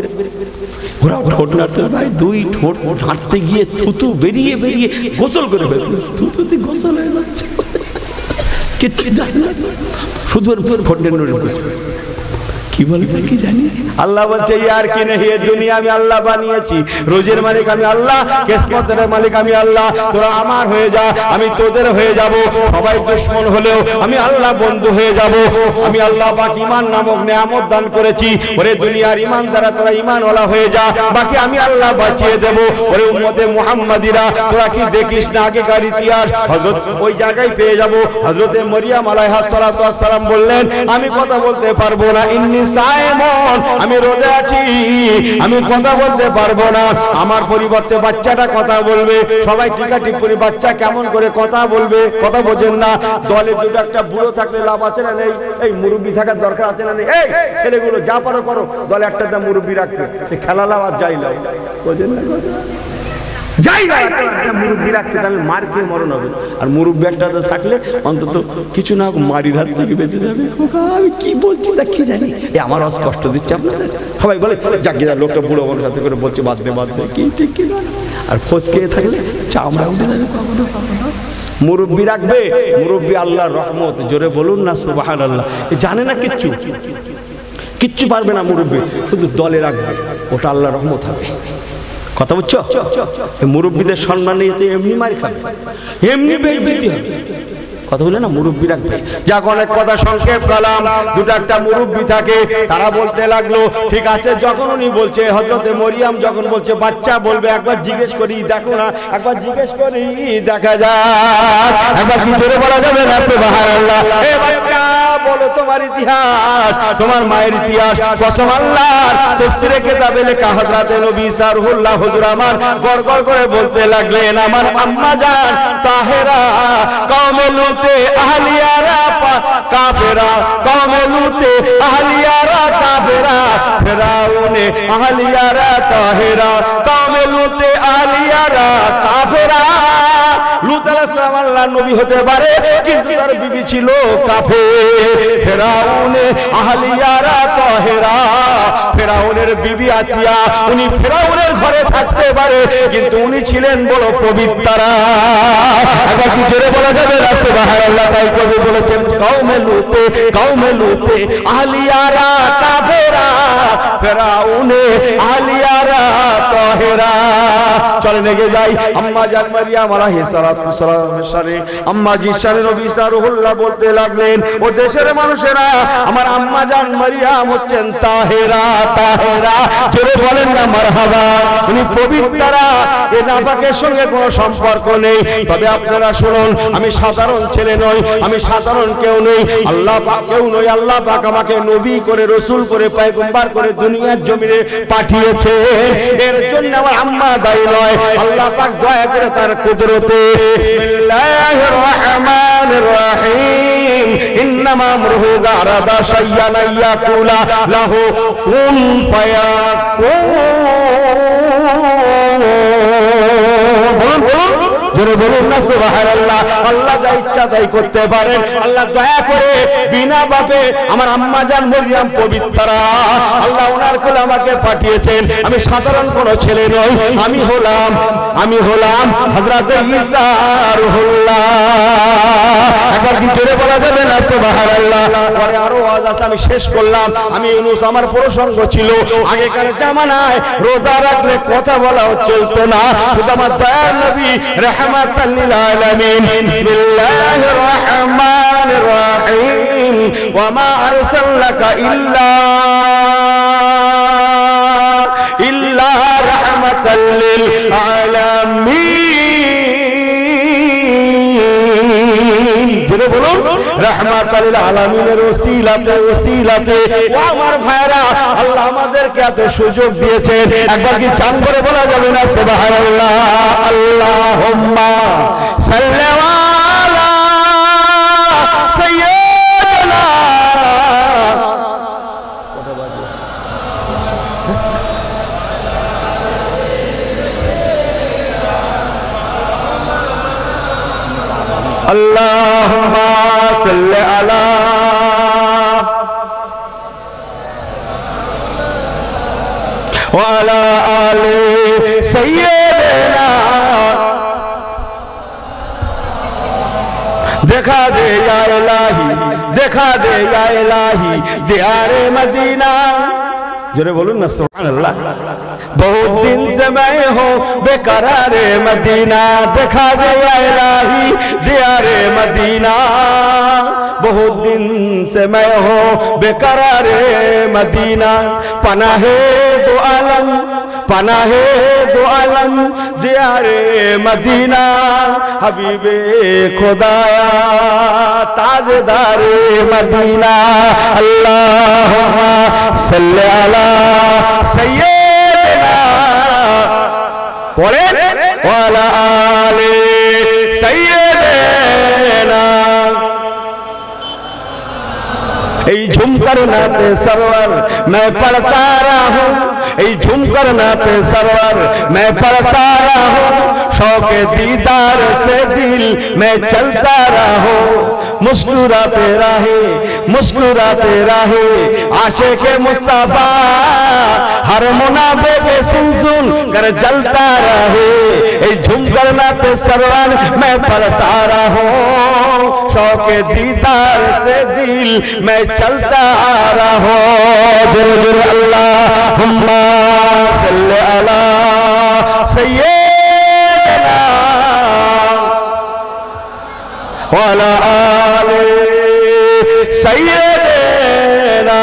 Speaker 1: ওরা ঠোঁট নাড়তে, ভাই দুই ঠোঁট নাড়তে গিয়ে থুতু বেরিয়ে গোসল করে ফেলছে, থুতুতে গোসল হয়ে যাচ্ছে, কিচ্ছু জানে না, শুধু ঠোঁট নেড়ে করছে। কি বলবে কি জানি। আল্লাহ বলছে ইয়ার কি নেই, এই দুনিয়া আমি আল্লাহ বানিয়েছি, রোজের মালিক আমি আল্লাহ, কিসমতের মালিক আমি আল্লাহ, তোরা আমার হয়ে যা, আমি তোদের হয়ে যাব, সবাই দুশমন হলেও আমি আল্লাহ বন্ধু হয়ে যাব। আমি আল্লাহ পাক ঈমান নামক নেয়ামত দান করেছি, ওরে দুনিয়ার ঈমান দ্বারা তোরা ঈমানওয়ালা হয়ে যা, বাকি আমি আল্লাহ বাঁচিয়ে দেব। ওরে উম্মতে মুহাম্মাদিরা, তোরা কি দেখিস না আগেকার ইতিহাস, হযরত ওই জায়গায় পেয়ে যাব, হযরতে মরিয়ম আলাইহিস সালাতু ওয়াস সালাম বললেন আমি কথা বলতে পারবো না, ইন্নী সাইমন, আমি রোজা আছি, আমি কথা বলতে পারবো না, আমার পরিবর্তে বাচ্চাটা কথা বলবে। সবাই টিকা টিপ্পনি, বাচ্চা কেমন করে কথা বলবে, কথা বোঝেন না। দলে দুটো একটা বুড়ো থাকলে লাভ আছে না নেই, এই মুরব্বী থাকার দরকার আছে না নেই, এই ছেলেগুলো যা পারো করো, দলে একটা মুরব্বী রাখবে, সে খেলা লাভ আর যাই লাভ, বোঝেন না কথা, যাই না একটা মুরব্বী রাখতে, তাহলে মার খেয়ে মরণ হবে। আর মুরব্বী একটা থাকলে অন্তত কিছু না মারির হাত থেকে বেঁচে যাবে। আমি কি বলছি তা কি জানি, আমার কষ্ট দিচ্ছে আপনাদের। সবাই বলে যাকে যা লোকটা বুড়ো মানুষ হাতে করে বলছে বাদ দে, কি ঠিক কি না। আর ফোঁস খেয়ে থাকলে চামড়া উঠে যাবে। মুরব্বী রাখবে, মুরব্বী আল্লাহর রহমত, জোরে বলুন না সুবহানাল্লাহ। জানে না কিচ্ছু পারবে না মুরব্বী, শুধু দলে রাখবে, ওটা আল্লাহর রহমত হবে। কথা বুঝছো, মুরব্বীদের সম্মান নিয়ে এমনি মার খাবে, এমনি বেইজ্জতি হবে, কথা বলে না, মুরব্বী রাখবে। যাক অনেক কথা সংক্ষেপ করলাম, দুটো একটা মুরব্বী থাকে, তারা বলতে লাগলো ঠিক আছে, যখন উনি বলছে হযরতে মরিয়ম যখন বলছে বাচ্চা বলবে, একবার জিজ্ঞেস করি দেখো না, একবার জিজ্ঞেস করি দেখা যাক, একবার কি জোরে বলা যাবে না সুবহানাল্লাহ। এ বাচ্চা বলো তোমার ইতিহাস, তোমার মায়ের ইতিহাস, কসম আল্লাহর, তাফসীরে কিতাবে লেখা হযরতে নবী ঈসা রুহুল্লাহ হুজুর আমার গড়গড় করে বলতে লাগলেন, আমার আম্মা জান তাহেরা কওমে লুতে আহলিয়ারা কাফেরা, কওমে লুতে আহলিয়ারা কাফেরা, ফিরাউনে আহলিয়ারা তাহেরা, কওমে লুতে আহলিয়ারা কাফেরা। লূত আলাইহিস সালাম আল্লাহর নবী হতে পারে, কিন্তু তার বিবি ছিল কাফের। ফিরাউনে আহলিয়ারা তাহেরা, ফিরাউনের বিবি আসিয়া, উনি ফিরাউনের ঘরে থাকতে পারে, কিন্তু উনি ছিলেন বড় পবিত্রা। একবার কি জোরে বলা যাবে না সুবহানাল্লাহ। তাই কবি বলেছেন কওমে লুতে আহলিয়ারা কাফেরা, ফিরাউনে আহলিয়ারা তাহেরা। চলে লেগে যাই আম্মা জান মারিয়াম আলাইহিস সালাতু সালামের সাথে আম্মা জি সালে নবী সারুল্লাহ বলতে লাগলেন, ও দেশের মানুষেরা, আমার আম্মা জান মারিয়াম হচ্ছেন তাহেরা। তাহেরা জোরে বলেন না মারহাবা। উনি পবিত্রা, এ নাপাকের সঙ্গে কোনো সম্পর্ক নেই। তবে আপনারা শুনুন, আমি সাধারণ ছেলে নই, আমি সাধারণ কেউ নই, আল্লাহ পাক কেউ নই। আল্লাহ পাক আমাকে নবী করে, রসুল করে, পয়গম্বর করে দুনিয়ার জমিনে পাঠিয়েছে। এর জন্য আমার আম্মা দায়ী নয়। আল্লাহ পাক দয়া করে তার কুদরতে বিসমিল্লাহির রহমানির রহিম ইন্নামা আমরুহু ইযা আরাদা শাইআন আইয়াকুলা লাহু কুন ফায়াকুন। জোরে বলুন না সুবহানাল্লাহ। আল্লাহ যা ইচ্ছা তাই করতে পারেন। আল্লাহ দয়া করে বিনা বাপে আমার আম্মা জান মরিয়ম পবিত্রা, আল্লাহ ওনার কোলে আমাকে পাঠিয়েছেন। আমি সাধারণ কোনো ছেলে নই, আমি হলাম হযরত ঈসা রূহুল্লাহ। একবার কি জোরে বলা যাবে না সুবহানাল্লাহ? পরে আরো ওয়াজ আছে, আমি শেষ করলাম। আমি ইউনুস, আমার প্রসঙ্গ ছিল আগেকার জামানায় রোজা রাখলে কথা বলা চলতো না, শুধু আমার দয়ার নবী রাহমাতাল লিল আলামিন। বিসমিল্লাহির রহমানির রহিম ওয়া মা আরসালনাকা ইল্লা রাহমাতাল লিল আলামিন। জোরে বলুন, রাহমাতাল লিল আলামিনের ওসিলাতে ও আমার ভাইরা, আল্লাহ আমাদেরকে এত সুযোগ দিয়েছেন। একবার কি চান করে বলা যাবে না সুবহানাল্লাহ? আল্লাহুম্মা সাল্লি আলা সাইয়্যিদিনা। আল্লাহুম্মা সাল্লি আলা ওয়া আলা আলি সাইয়্যিদিনা। देखा दे या इलाही, देखा दे या इलाही दियारे मदीना। जरे बोलूं ना सुभानअल्लाह। बहुत दिन से मैं हूँ बेकरारे मदीना, देखा दे या इलाही दियारे मदीना। बहुत दिन से मैं हूँ बेकरारे मदीना, पनाहे दो आलम, पनाहे दो आलम दियारे मदीना। हबीबे खुदाया ताजदारे मदीना। अल्लाहुम्मा सल्ली अला सय्यिदिना पढ़े वाला आले सय्यिदिना। এই ঝুমকার নাতে সরওয়ার मैं पढ़ता रहूं, এই ঝুমকার नाते सरवर मैं पढ़ता रहूं, शौक़े दीदार से दिल मैं चलता रहूं। मुस्कुराते रहे आशिक़े मुस्तफा, हर मुनाफे पे सुन सुन कर जलता रहे। এই ঝুমকার नाते सरवर मैं पढ़ता रहूं, शौक़े दीदार से दिल मैं चलता रहूं। जरूर जरूर अल्लाहुम्मा सल्ली अला सय्यिदिना व अला आलि सय्यिदिना।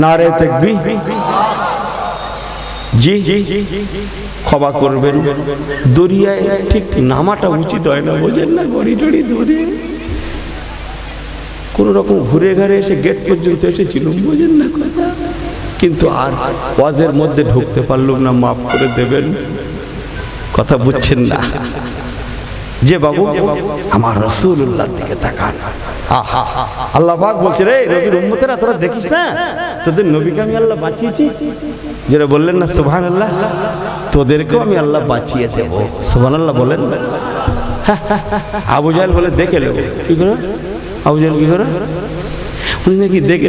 Speaker 1: नारे तकबीर। জি ক্ষমা করবেন, দরিয়ায় ঠিক নামাটা উচিত হয় না, বোঝেন না? গড়ি টড়ি ধরে কোন রকম ঘুরে ঘাড়ে এসে গেট পর্যন্ত এসেছিলাম, বোঝেন না কথা। কিন্তু আর ওয়াজের মধ্যে ঢুকতে পারলাম না, মাফ করে দেবেন। কথা বুঝছেন না? যে বাবু আমার রাসূলুল্লাহর দিকে তাকান। আল্লাহ পাক বলছে, রে নবীর উম্মতেরা তোরা দেখিস না, তোদের নবীকে আমি আল্লাহ বাঁচিয়েছি। যারা বললেন না সুবহানাল্লাহ, তোদেরকেও আমি আল্লাহ বাঁচিয়ে দেব। সুবহানাল্লাহ বলেন। আবু জাহেল বলে দেখে নেব। কি করে আবু জাহেল? কি করে? উনি নাকি দেখে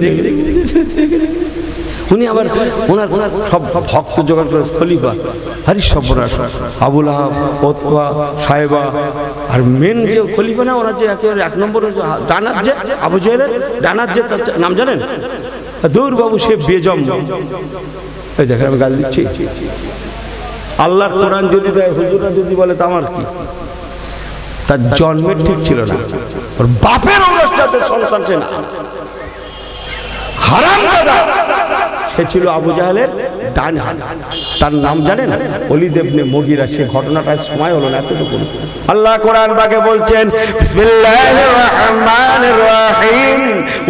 Speaker 1: উনি আবার ওনার সব ভক্ত জোগাড় করে খলিফা হারিস সর্বনাশ, আবুল আহাব, ওতবা, সাহেবা, আর মেন যে খলিফা না, ওনার যে এক নম্বর ডানার, যে আবু জাহেলের ডানার যে নাম জানেন? দূর বাবু, সে বেজম। এই দেখেন আমি গাল দিচ্ছি। আল্লাহর কোরআন যদি দেয়, হুজুররা যদি বলে তা আমার কি? তার জন্মের ঠিক ছিল না, ওর বাপের অবস্থাতে সন্তান সে না, হারামজাদা সে ছিল আবু জাহেলের ডান হাত। তার নাম জানেন? ওলীদ ইবনে মুগীরা। সে ঘটনাটা সময় হলো না, এতটুকু। আল্লাহ কোরআন পাকে বলছেন, বিসমিল্লাহির রহমানির রহিম,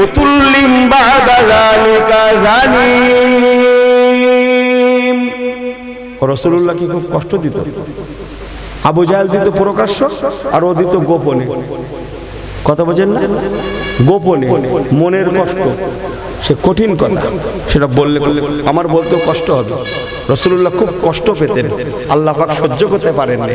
Speaker 1: উতুল্লিম বাদা যালিকা জানিম। রাসূলুল্লাহ কি খুব কষ্ট দিত? আবু জাহেল দিত প্রকাশ্য, আর ও দিত গোপনে। কথা বোঝেন না? গোপনে, মনের কষ্ট, সে কঠিন কথা, সেটা বললে আমার বলতেও কষ্ট হবে। রাসূলুল্লাহ খুব কষ্ট পেতেন, আল্লাহ পাক সহ্য করতে পারেননি।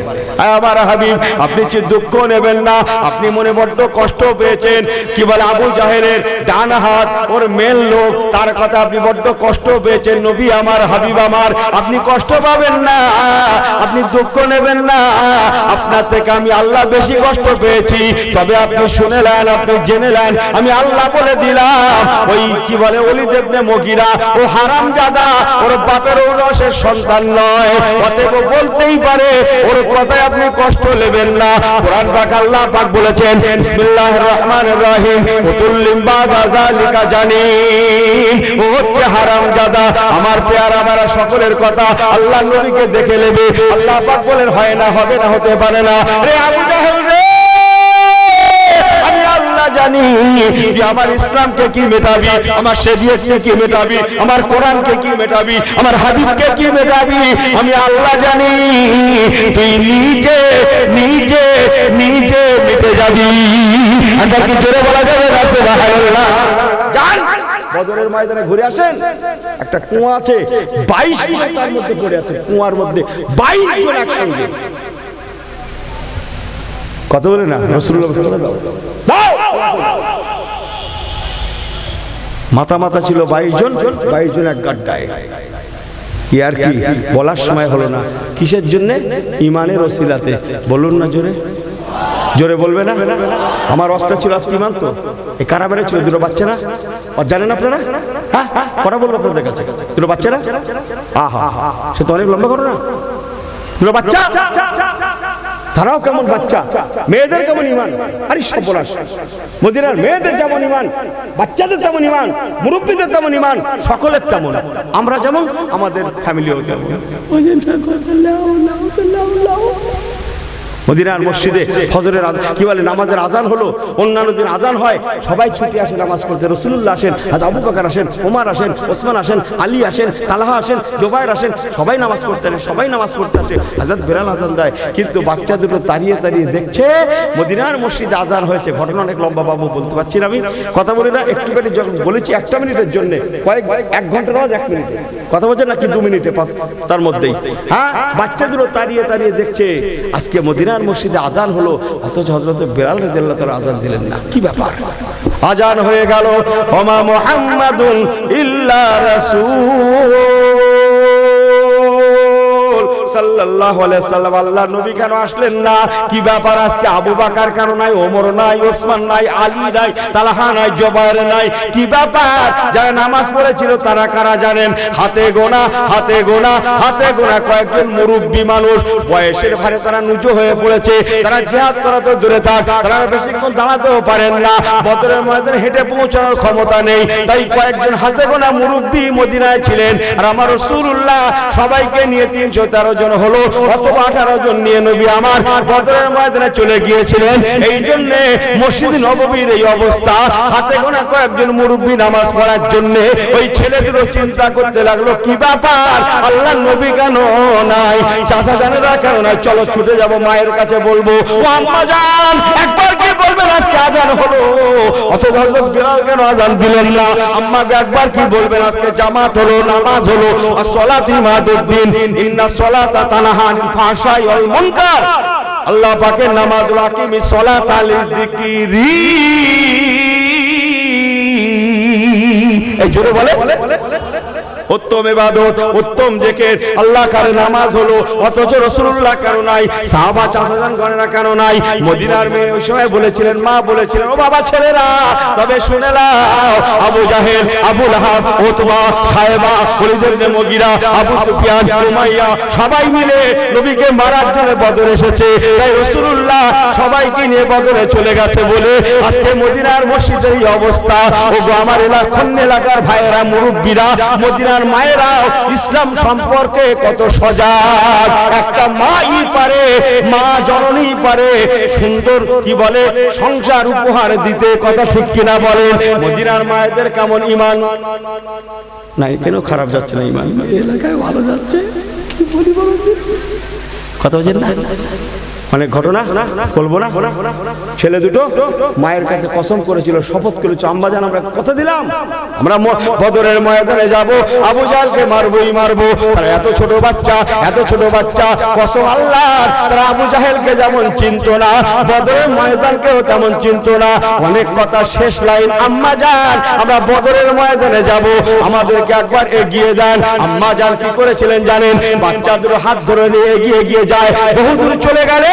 Speaker 1: আমার হাবিব, আপনি যে দুঃখ নেবেন না, আপনি মনে বড্ড কষ্ট পেয়েছেন। কি বলে আবু জাহেলের ডান হাত, ওর মেল লোক, তার কথা আপনি বড্ড কষ্ট পেয়েছেন। নবী আমার, হাবিব আমার, আপনি কষ্ট পাবেন না, আপনি দুঃখ নেবেন না। আপনার থেকে আমি আল্লাহ বেশি কষ্ট পেয়েছি। তবে আপনি শুনে নেন, আপনি জেনে নেন, আমি আল্লাহ বলে দিলাম, ওই কি বলে ওলীদ ইবনে মুগীরা, ও হারামজাদা, ওর বাপের ঔরসের সন্তান নয়। অতএব বলতেই পারে, ওর কথায় আপনি কষ্ট নেবেন না। কোরআন পাক আল্লাহ পাক বলেছেন, বিসমিল্লাহির রহমানির রহিম, উতুল্লিম বাদা যালিকা জানিন। ও হচ্ছে হারামজাদা, আমার পেয়ারা আমার সকলের কথা আল্লাহ নবীকে দেখে নেবে। আল্লাহ পাক বলেন, হয় না, হবে না, হতে পারে না। রে আবু জাহেল রে, আমি আল্লাহ জানি যে আমার ইসলামকে কি মেটাবি, আমার শরীয়তকে কি মেটাবি, আমার কোরআনকে কি মেটাবি, আমার হাদিসকে কি মেটাবি, আমি আল্লাহ জানি। তুই নিজে নিজে নিজে মিটে যাবি। আর কি জোরে বলা যাবে না? সুবহানাল্লাহ। জান বদরের ময়দানে ঘুরে আসেন, একটা কুয়া আছে, 22 জন তার মধ্যে পড়ে আছে, কুয়ার মধ্যে 22 জন একসঙ্গে। কথা বলে না রাসূলুল্লাহ মাথা মাথা ছিল 22 জন, 22 জন এক গাড্ডায়। কি আর কি বলার সময় হলো না। কিসের জন্য? ইমানের ওসিলাতে। বলুন না জোরে, জোরে বলবে না? আমার অস্ত্র ছিল আজকে ইমান। তো এই কারাবারে ছিল দুটো বাচ্চা না, আর জানেন আপনারা? হ্যাঁ, কটা বলবো আপনাদের কাছে? দুটো বাচ্চারা, আহা, সে তো অনেক লম্বা ঘটনা। দুটো বাচ্চা, তারাও কেমন বাচ্চা, মেয়েদের কেমন ইমান। আরে সর্বনাশ, মদিনার মেয়েদের যেমন ইমান, বাচ্চাদের তেমন ইমান, মুরব্বীদের তেমন ইমান, সকলের তেমন। আমরা যেমন, আমাদের ফ্যামিলিও তেমন। মদিনার মসজিদে ফজরের কি বলে নামাজের আজান হলো, অন্যান্য দিন আজান হয়, সবাই ছুটে আসে নামাজ পড়তে। রাসূলুল্লাহ আসেন, আবু বকর আসেন, ওমর আসেন, ওসমান আসেন, আলী আসেন, তালহা আসেন, জুবাইর আসেন, সবাই নামাজ পড়তে আসে, সবাই নামাজ পড়তে আসে। হযরত বেলাল আজান দেয়, কিন্তু বাচ্চা দুটো দাঁড়িয়ে দাঁড়িয়ে দেখছে মদিনার মসজিদে আজান হয়েছে। ঘটনা অনেক লম্বা, বাবু বলতে পারছি না, আমি কথা বলি না, একটু করে বলেছি 1 মিনিটের জন্য, 1 ঘন্টা নামাজ 1 মিনিটে, কথা বলছেন নাকি 2 মিনিটে, তার মধ্যেই। হ্যাঁ, বাচ্চা দুটো দাঁড়িয়ে দাঁড়িয়ে দেখছে আজকে মদিনার মসজিদে আজান হলো, অথচ হযরত বেলাল রাদিয়াল্লাহু তাআলা আজান দিলেন না। কি ব্যাপার? আজান হয়ে গেল, ওমা মুহাম্মাদুন ইল্লা রাসূল সাল্লাল্লাহু আলাইহি সাল্লাম। আল্লাহ নবী কেন আসলেন না? কি ব্যাপার? আজকে আবু বকর কেন নাই, ওমর নাই, ওসমান নাই, আলী নাই, তালহা নাই, জুবাইর নাই? কি ব্যাপার? যারা নামাজ পড়েছিল তারা কারা জানেন? হাতে গোনা, হাতে গোনা, হাতে গোনা কয়েকজন মুরব্বী মানুষ, বয়সের ভারে তারা নুজু হয়ে পড়েছে। তারা জিহাদ করা তো দূরে থাক, তারা বেশিক্ষণ দাঁড়াতেও পারেন না, বদরের ময়দানে হেঁটে পৌঁছানোর ক্ষমতা নেই। তাই কয়েকজন হাতে গোনা মুরব্বী মদিনায় ছিলেন। আর আমার রাসূলুল্লাহ সবাইকে নিয়ে 313 জন হলো, অথবা 18 জন নিয়ে নবী আমার বদরের ময়দানে চলে গিয়েছিলেন। এই জন্য মসজিদ নববীর এই অবস্থা, হাতে গোনা কয়েকজন মুরব্বী নামাজ পড়ার জন্য। ওই ছেলেগুলো চিন্তা করতে লাগলো, কি ব্যাপার, আল্লাহ নবী কেন নাই, চাচা জানেরা কেন নাই, চলো ছুটে যাব মায়ের কাছে বলবো। ও আম্মা জান, একবার কি বলবেন আজকে আজান হলো, অথচ হযরত বেলাল কেন আজান দিলেন না? আম্মা একবার কি বলবেন আজকে জামাত হলো, নামাজ হলো, as-salatu ইমাদুদ্দিন, ইন্নাস সালাতা তানহা আনিল ফাহশাই ওয়াল মুনকার। আল্লাহ পাকের নামাজ, আকিমিস সালাতা লিযিকরি। এই জোরে বলে, উত্তম ইবাদত, উত্তম জিকির, আল্লাহ কার নামাজ হলো, অথচ রাসূলুল্লাহ কেন নাই, সাহাবা চাচাজান গণেরা কেন নাই? মদিনার মেয়ে ওই সময় বলেছিলেন, মা বলেছিলেন, ও বাবা ছেলেরা তবে শুনে নাও, আবু জাহেল, আবু লাহাব, উতবা, সায়বা, ওলীদ ইবনে মুগীরা, আবু সুফিয়ান, উমাইয়া সবাই মিলে নবীকে মারার জন্য বদরে এসেছে। তাই রাসূলুল্লাহ সবাইকে নিয়ে বদরে চলে গেছে বলে আজকে মদিনার মসজিদের এই অবস্থা। ওগো আমার এলাকার ভাইয়েরা, মুরব্বীরা, মদিনার মায়েরা ইসলাম সম্পর্কে কত সজাগ। একটা মাই পারে, মা জননী পারে সুন্দর কি বলে সংসার উপহার দিতে, কথা ঠিক কিনা বলেন? মদিনার মায়েদের কেমন ঈমান? না কেন খারাপ যাচ্ছে না ঈমান? এলাকায় ভালো যাচ্ছে, কি বলি বলুন, কথা বলছেন না? অনেক ঘটনা বলবো না। ছেলে দুটো মায়ের কাছে কসম করেছিল, শপথ করেছিল, আম্মা জান আমরা কথা দিলাম আমরা বদরের ময়দানে যাব, আবু জাহলকে মারবোই মারবো। তারা এত ছোট বাচ্চা কসম আল্লাহর, তারা আবু জাহেলকে যেমন চিনতো না, বদরের ময়দানকেও তেমন চিনতো না। অনেক কথা, শেষ লাইন, আম্মা জান আমরা বদরের ময়দানে যাব, আমাদেরকে একবার এগিয়ে দেন। আম্মা জান কি করেছিলেন জানেন? বাচ্চাদের হাত ধরে নিয়ে এগিয়ে যায়, বহুদূর চলে গেলে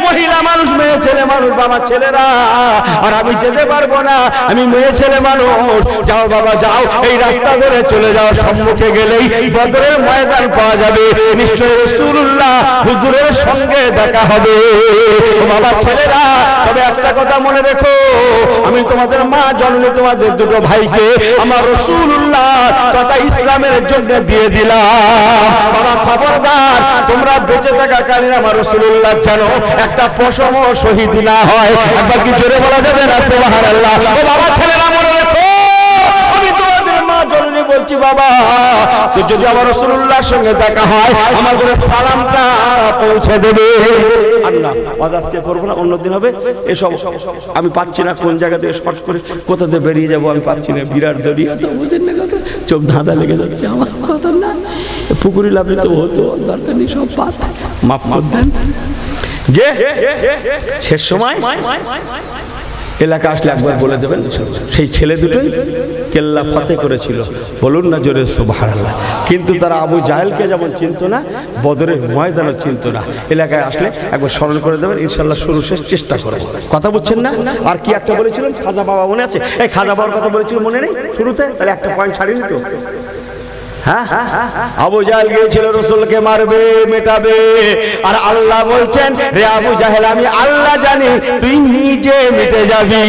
Speaker 1: মহিলা মানুষ, মেয়ে ছেলে মানুষ, বাবা ছেলেরা আর আমি যেতে পারবো না, আমি মেয়ে ছেলে মানুষ, যাও বাবা যাও, এই রাস্তা ধরে চলে যাও, সম্মুখে গেলেই বদরের ময়দান পাওয়া যাবে, নিশ্চয়ই রাসূলুল্লাহ হুজুরের সঙ্গে দেখা হবে। বাবা ছেলেরা তবে একটা কথা মনে রেখো, আমি তোমাদের মা জননী, তোমাদের দুটো ভাইকে আমার রাসূলুল্লাহ তথা ইসলামের জন্য দিয়ে দিলাম। বাবা খবরদার, তোমরা বেঁচে থাকাকালীন আমার রাসূলুল্লাহ যেন একটা পশম শহীদ না হয়। একবার কি জোরে বলা যাবে না সুবহানাল্লাহ? ও বাবা ছেলেরা মনে রেখো, আমি তোমাদের মা জননী বলছি, বাবা তো যদি আমার রাসূলুল্লাহর সঙ্গে দেখা হয় আমার ঘরে সালামটা পৌঁছে দেবে। আল্লাহ আজকে করবো না, অন্যদিন হবে। এসব আমি পাচ্ছি না, কোন জায়গা থেকে শর্ট করে কোথা থেকে বেরিয়ে যাবো আমি পাচ্ছি না, বিরাট দড়ি, বুঝেন না কথা, চোখ ধাঁধা লেগে যাচ্ছে আমার কথা না। পুকুরি লাভে তো হতো, দরকার নেই, সব পাত মাফ করে দেন। যে শেষ সময় এলাকা আসলে একবার বলে দেবেন, সেই ছেলে দুটোই কেল্লা ফতেহ করেছিল, বলুন না জোরে সুবহানাল্লাহ। কিন্তু তারা আবু জাহেলকে যেমন চিনতো না, বদরের ময়দানও চিনতো না। এলাকায় আসলে একবার স্মরণ করে দেবেন, ইনশাল্লাহ শুরু শেষ চেষ্টা করব। কথা বুঝছেন না? আর কি একটা বলেছিলেন, খাজা বাবা মনে আছে? এই খাজা বাবার কথা বলেছিল মনে নেই শুরুতে? তাহলে একটা পয়েন্ট ছাড়িনি তো। হ্যাঁ, আবু জাহেল গিয়েছিল রাসূলকে মারবে, মেটাবে, আর আল্লাহ বলছেন, রে আবু জাহেল আমি আল্লাহ জানি তুই নিজে মিটে যাবি।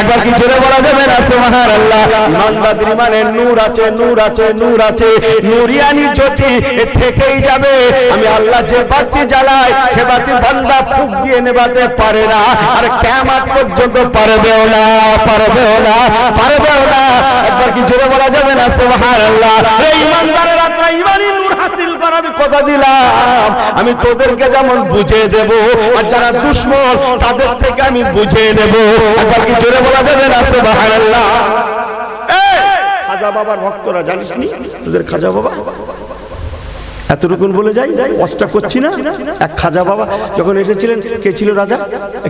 Speaker 1: একবার কি জোরে বলা যাবে না সুবহানাল্লাহ? ইমানদার মানে নূর আছে, নূরিয়ানি জ্যোতি থেকেই যাবে। আমি আল্লাহ যে বাতি জ্বালাই সে বাতি বান্দা ফুঁক দিয়ে নেভাতে পারে না, আর কিয়ামত পর্যন্ত পারবেও না। একবার কি জোরে বলা যাবে না সুবহানাল্লাহ? এই ইমানদারেরা ইমানি নূর হাসিল করার কথা দিলাম, আমি তোদেরকে যেমন বুঝিয়ে দেব, আর যারা দুশমন তাদের থেকে আমি বুঝিয়ে নেব। একবার কি জোরে বলা যাবে না সুবহানাল্লাহ? এই খাজা বাবার ভক্তরা জানিস নি তোদের খাজা বাবা এতটুকুন বলে যাই, কষ্ট করছি না। এক খাজা বাবা যখন এসেছিলেন, কে ছিল রাজা?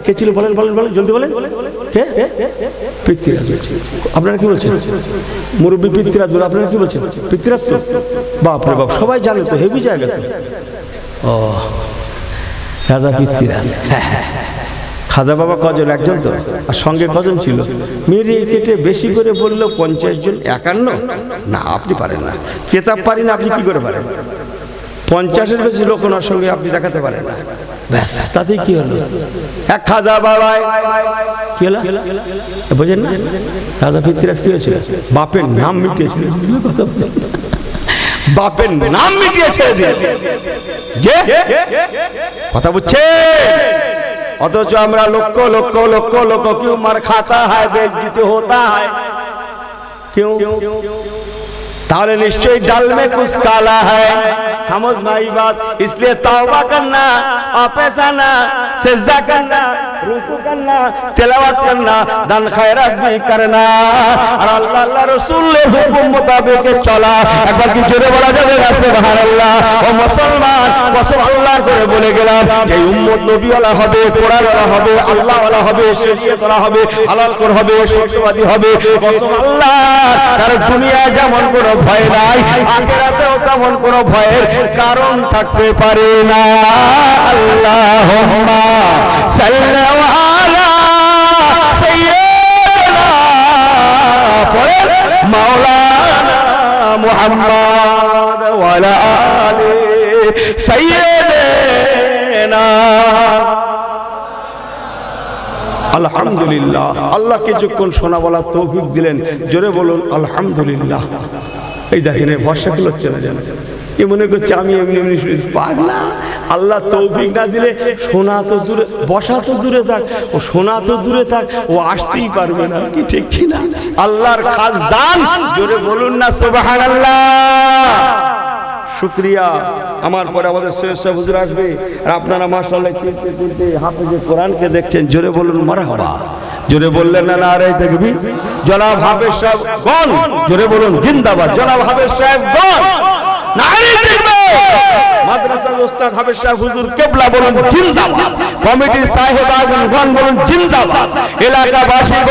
Speaker 1: কে ছিল বলেন জলদি বলেন। কে? পৃথ্বীরাজ। আপনারা কি বলছেন? মুরব্বী পৃথ্বীরাজ বলে, আপনারা কি বলছেন? পৃথ্বীরাজ তো বাপরে বাপ, সবাই জানে তো, হেভি জায়গা তো। ও রাজা পৃথ্বীরাজ। খাজা বাবা কজন? একজন তো। আর সঙ্গে কজন ছিল? মেরে কেটে বেশি করে বললো 50 জন। 51 না, আপনি পারেন না, কেতাব পারি না, আপনি কি করে পারেন? 50-এর বেশি লোক ওনার সঙ্গে আপনি দেখাতে পারেন না, ব্যাস তাতে কি হলো? এক খাজা বাবায় কি হলো বোঝেন না? রাজা পৃথ্বীরাজ কি হয়েছিল? বাপের নাম মিটিয়েছিল, বাপের নাম মিটিয়েছে যে কথা বুঝছে। অথচ আমরা লক্ষ क्यों मार खाता है, बेइज्जती होता है क्यों? ताले निश्चय डाल में कुछ काला है, समझ में आई बात। इसलिए तौबा करना, आपैसाना, सजदा करना, रुकू करना, तिलावत करना, दान खैरात भी करना, और अल्लाह আল্লাহ রাসূলের হুকুম মোতাবেক চলা। একবার কি জোরে বলা যাবে না সুবহানাল্লাহ? ও মুসলমান, কসম আল্লাহর করে বলে গেলাম, যে উম্মত নবীওয়ালা হবে, কোরআনওয়ালা হবে, আল্লাহওয়ালা হবে, শরীয়তওয়ালা হবে, হালাল করে হবে, সত্যবাদী হবে, কসম আল্লাহ, তার দুনিয়ায় যেমন কোনো ভয় নাই, আখিরাতেও তেমন কোনো ভয়ের কারণ থাকতে পারে না। আল্লাহুম্মা সাল্লি আলা সাইয়্যিদিনা মাওলানা মুহাম্মদ ওয়া আলা আলি সাইয়্যিদিনা। আলহামদুলিল্লাহ, আল্লাহ কিছুক্ষণ শোনা বলার তৌফিক দিলেন। জোরে বলুন আলহামদুলিল্লাহ। এই দেখেন ভরসা গুলো চলে যান, এ মনে করছে আমি এমনি এমনি পাগলা। আল্লাহ তৌফিক না দিলে শোনা তো দূরে, বসা তো দূরে থাক, ও শোনা তো দূরে থাক, ও আসতেই পারবে না। কি ঠিক কিনা? আল্লাহর খাস দান। জোরে বলুন না সুবহানাল্লাহ। শুকরিয়া। আমার পরে আমাদের সৈয়দ সাহেব হুজুর আসবে, আর আপনারা মাশাআল্লাহ তিনটে তিনটে হাফেজে কোরআনকে দেখছেন। জোরে বলুন মারহাবা। জোরে বললেন না নারে তাকবীর। জনাব হাফেজ সাহেব গণ, জোরে বলুন জিন্দাবাদ। জনাব হাফেজ সাহেব গণ, নারে তাকবীর। মাদ্রাসার ওস্তাদ হাফেজ সাহেব হুজুর কেবলা বলুন জিন্দাবাদ। কমিটির সাহেব আগন গণ বলুন জিন্দাবাদ। এলাকাবাসী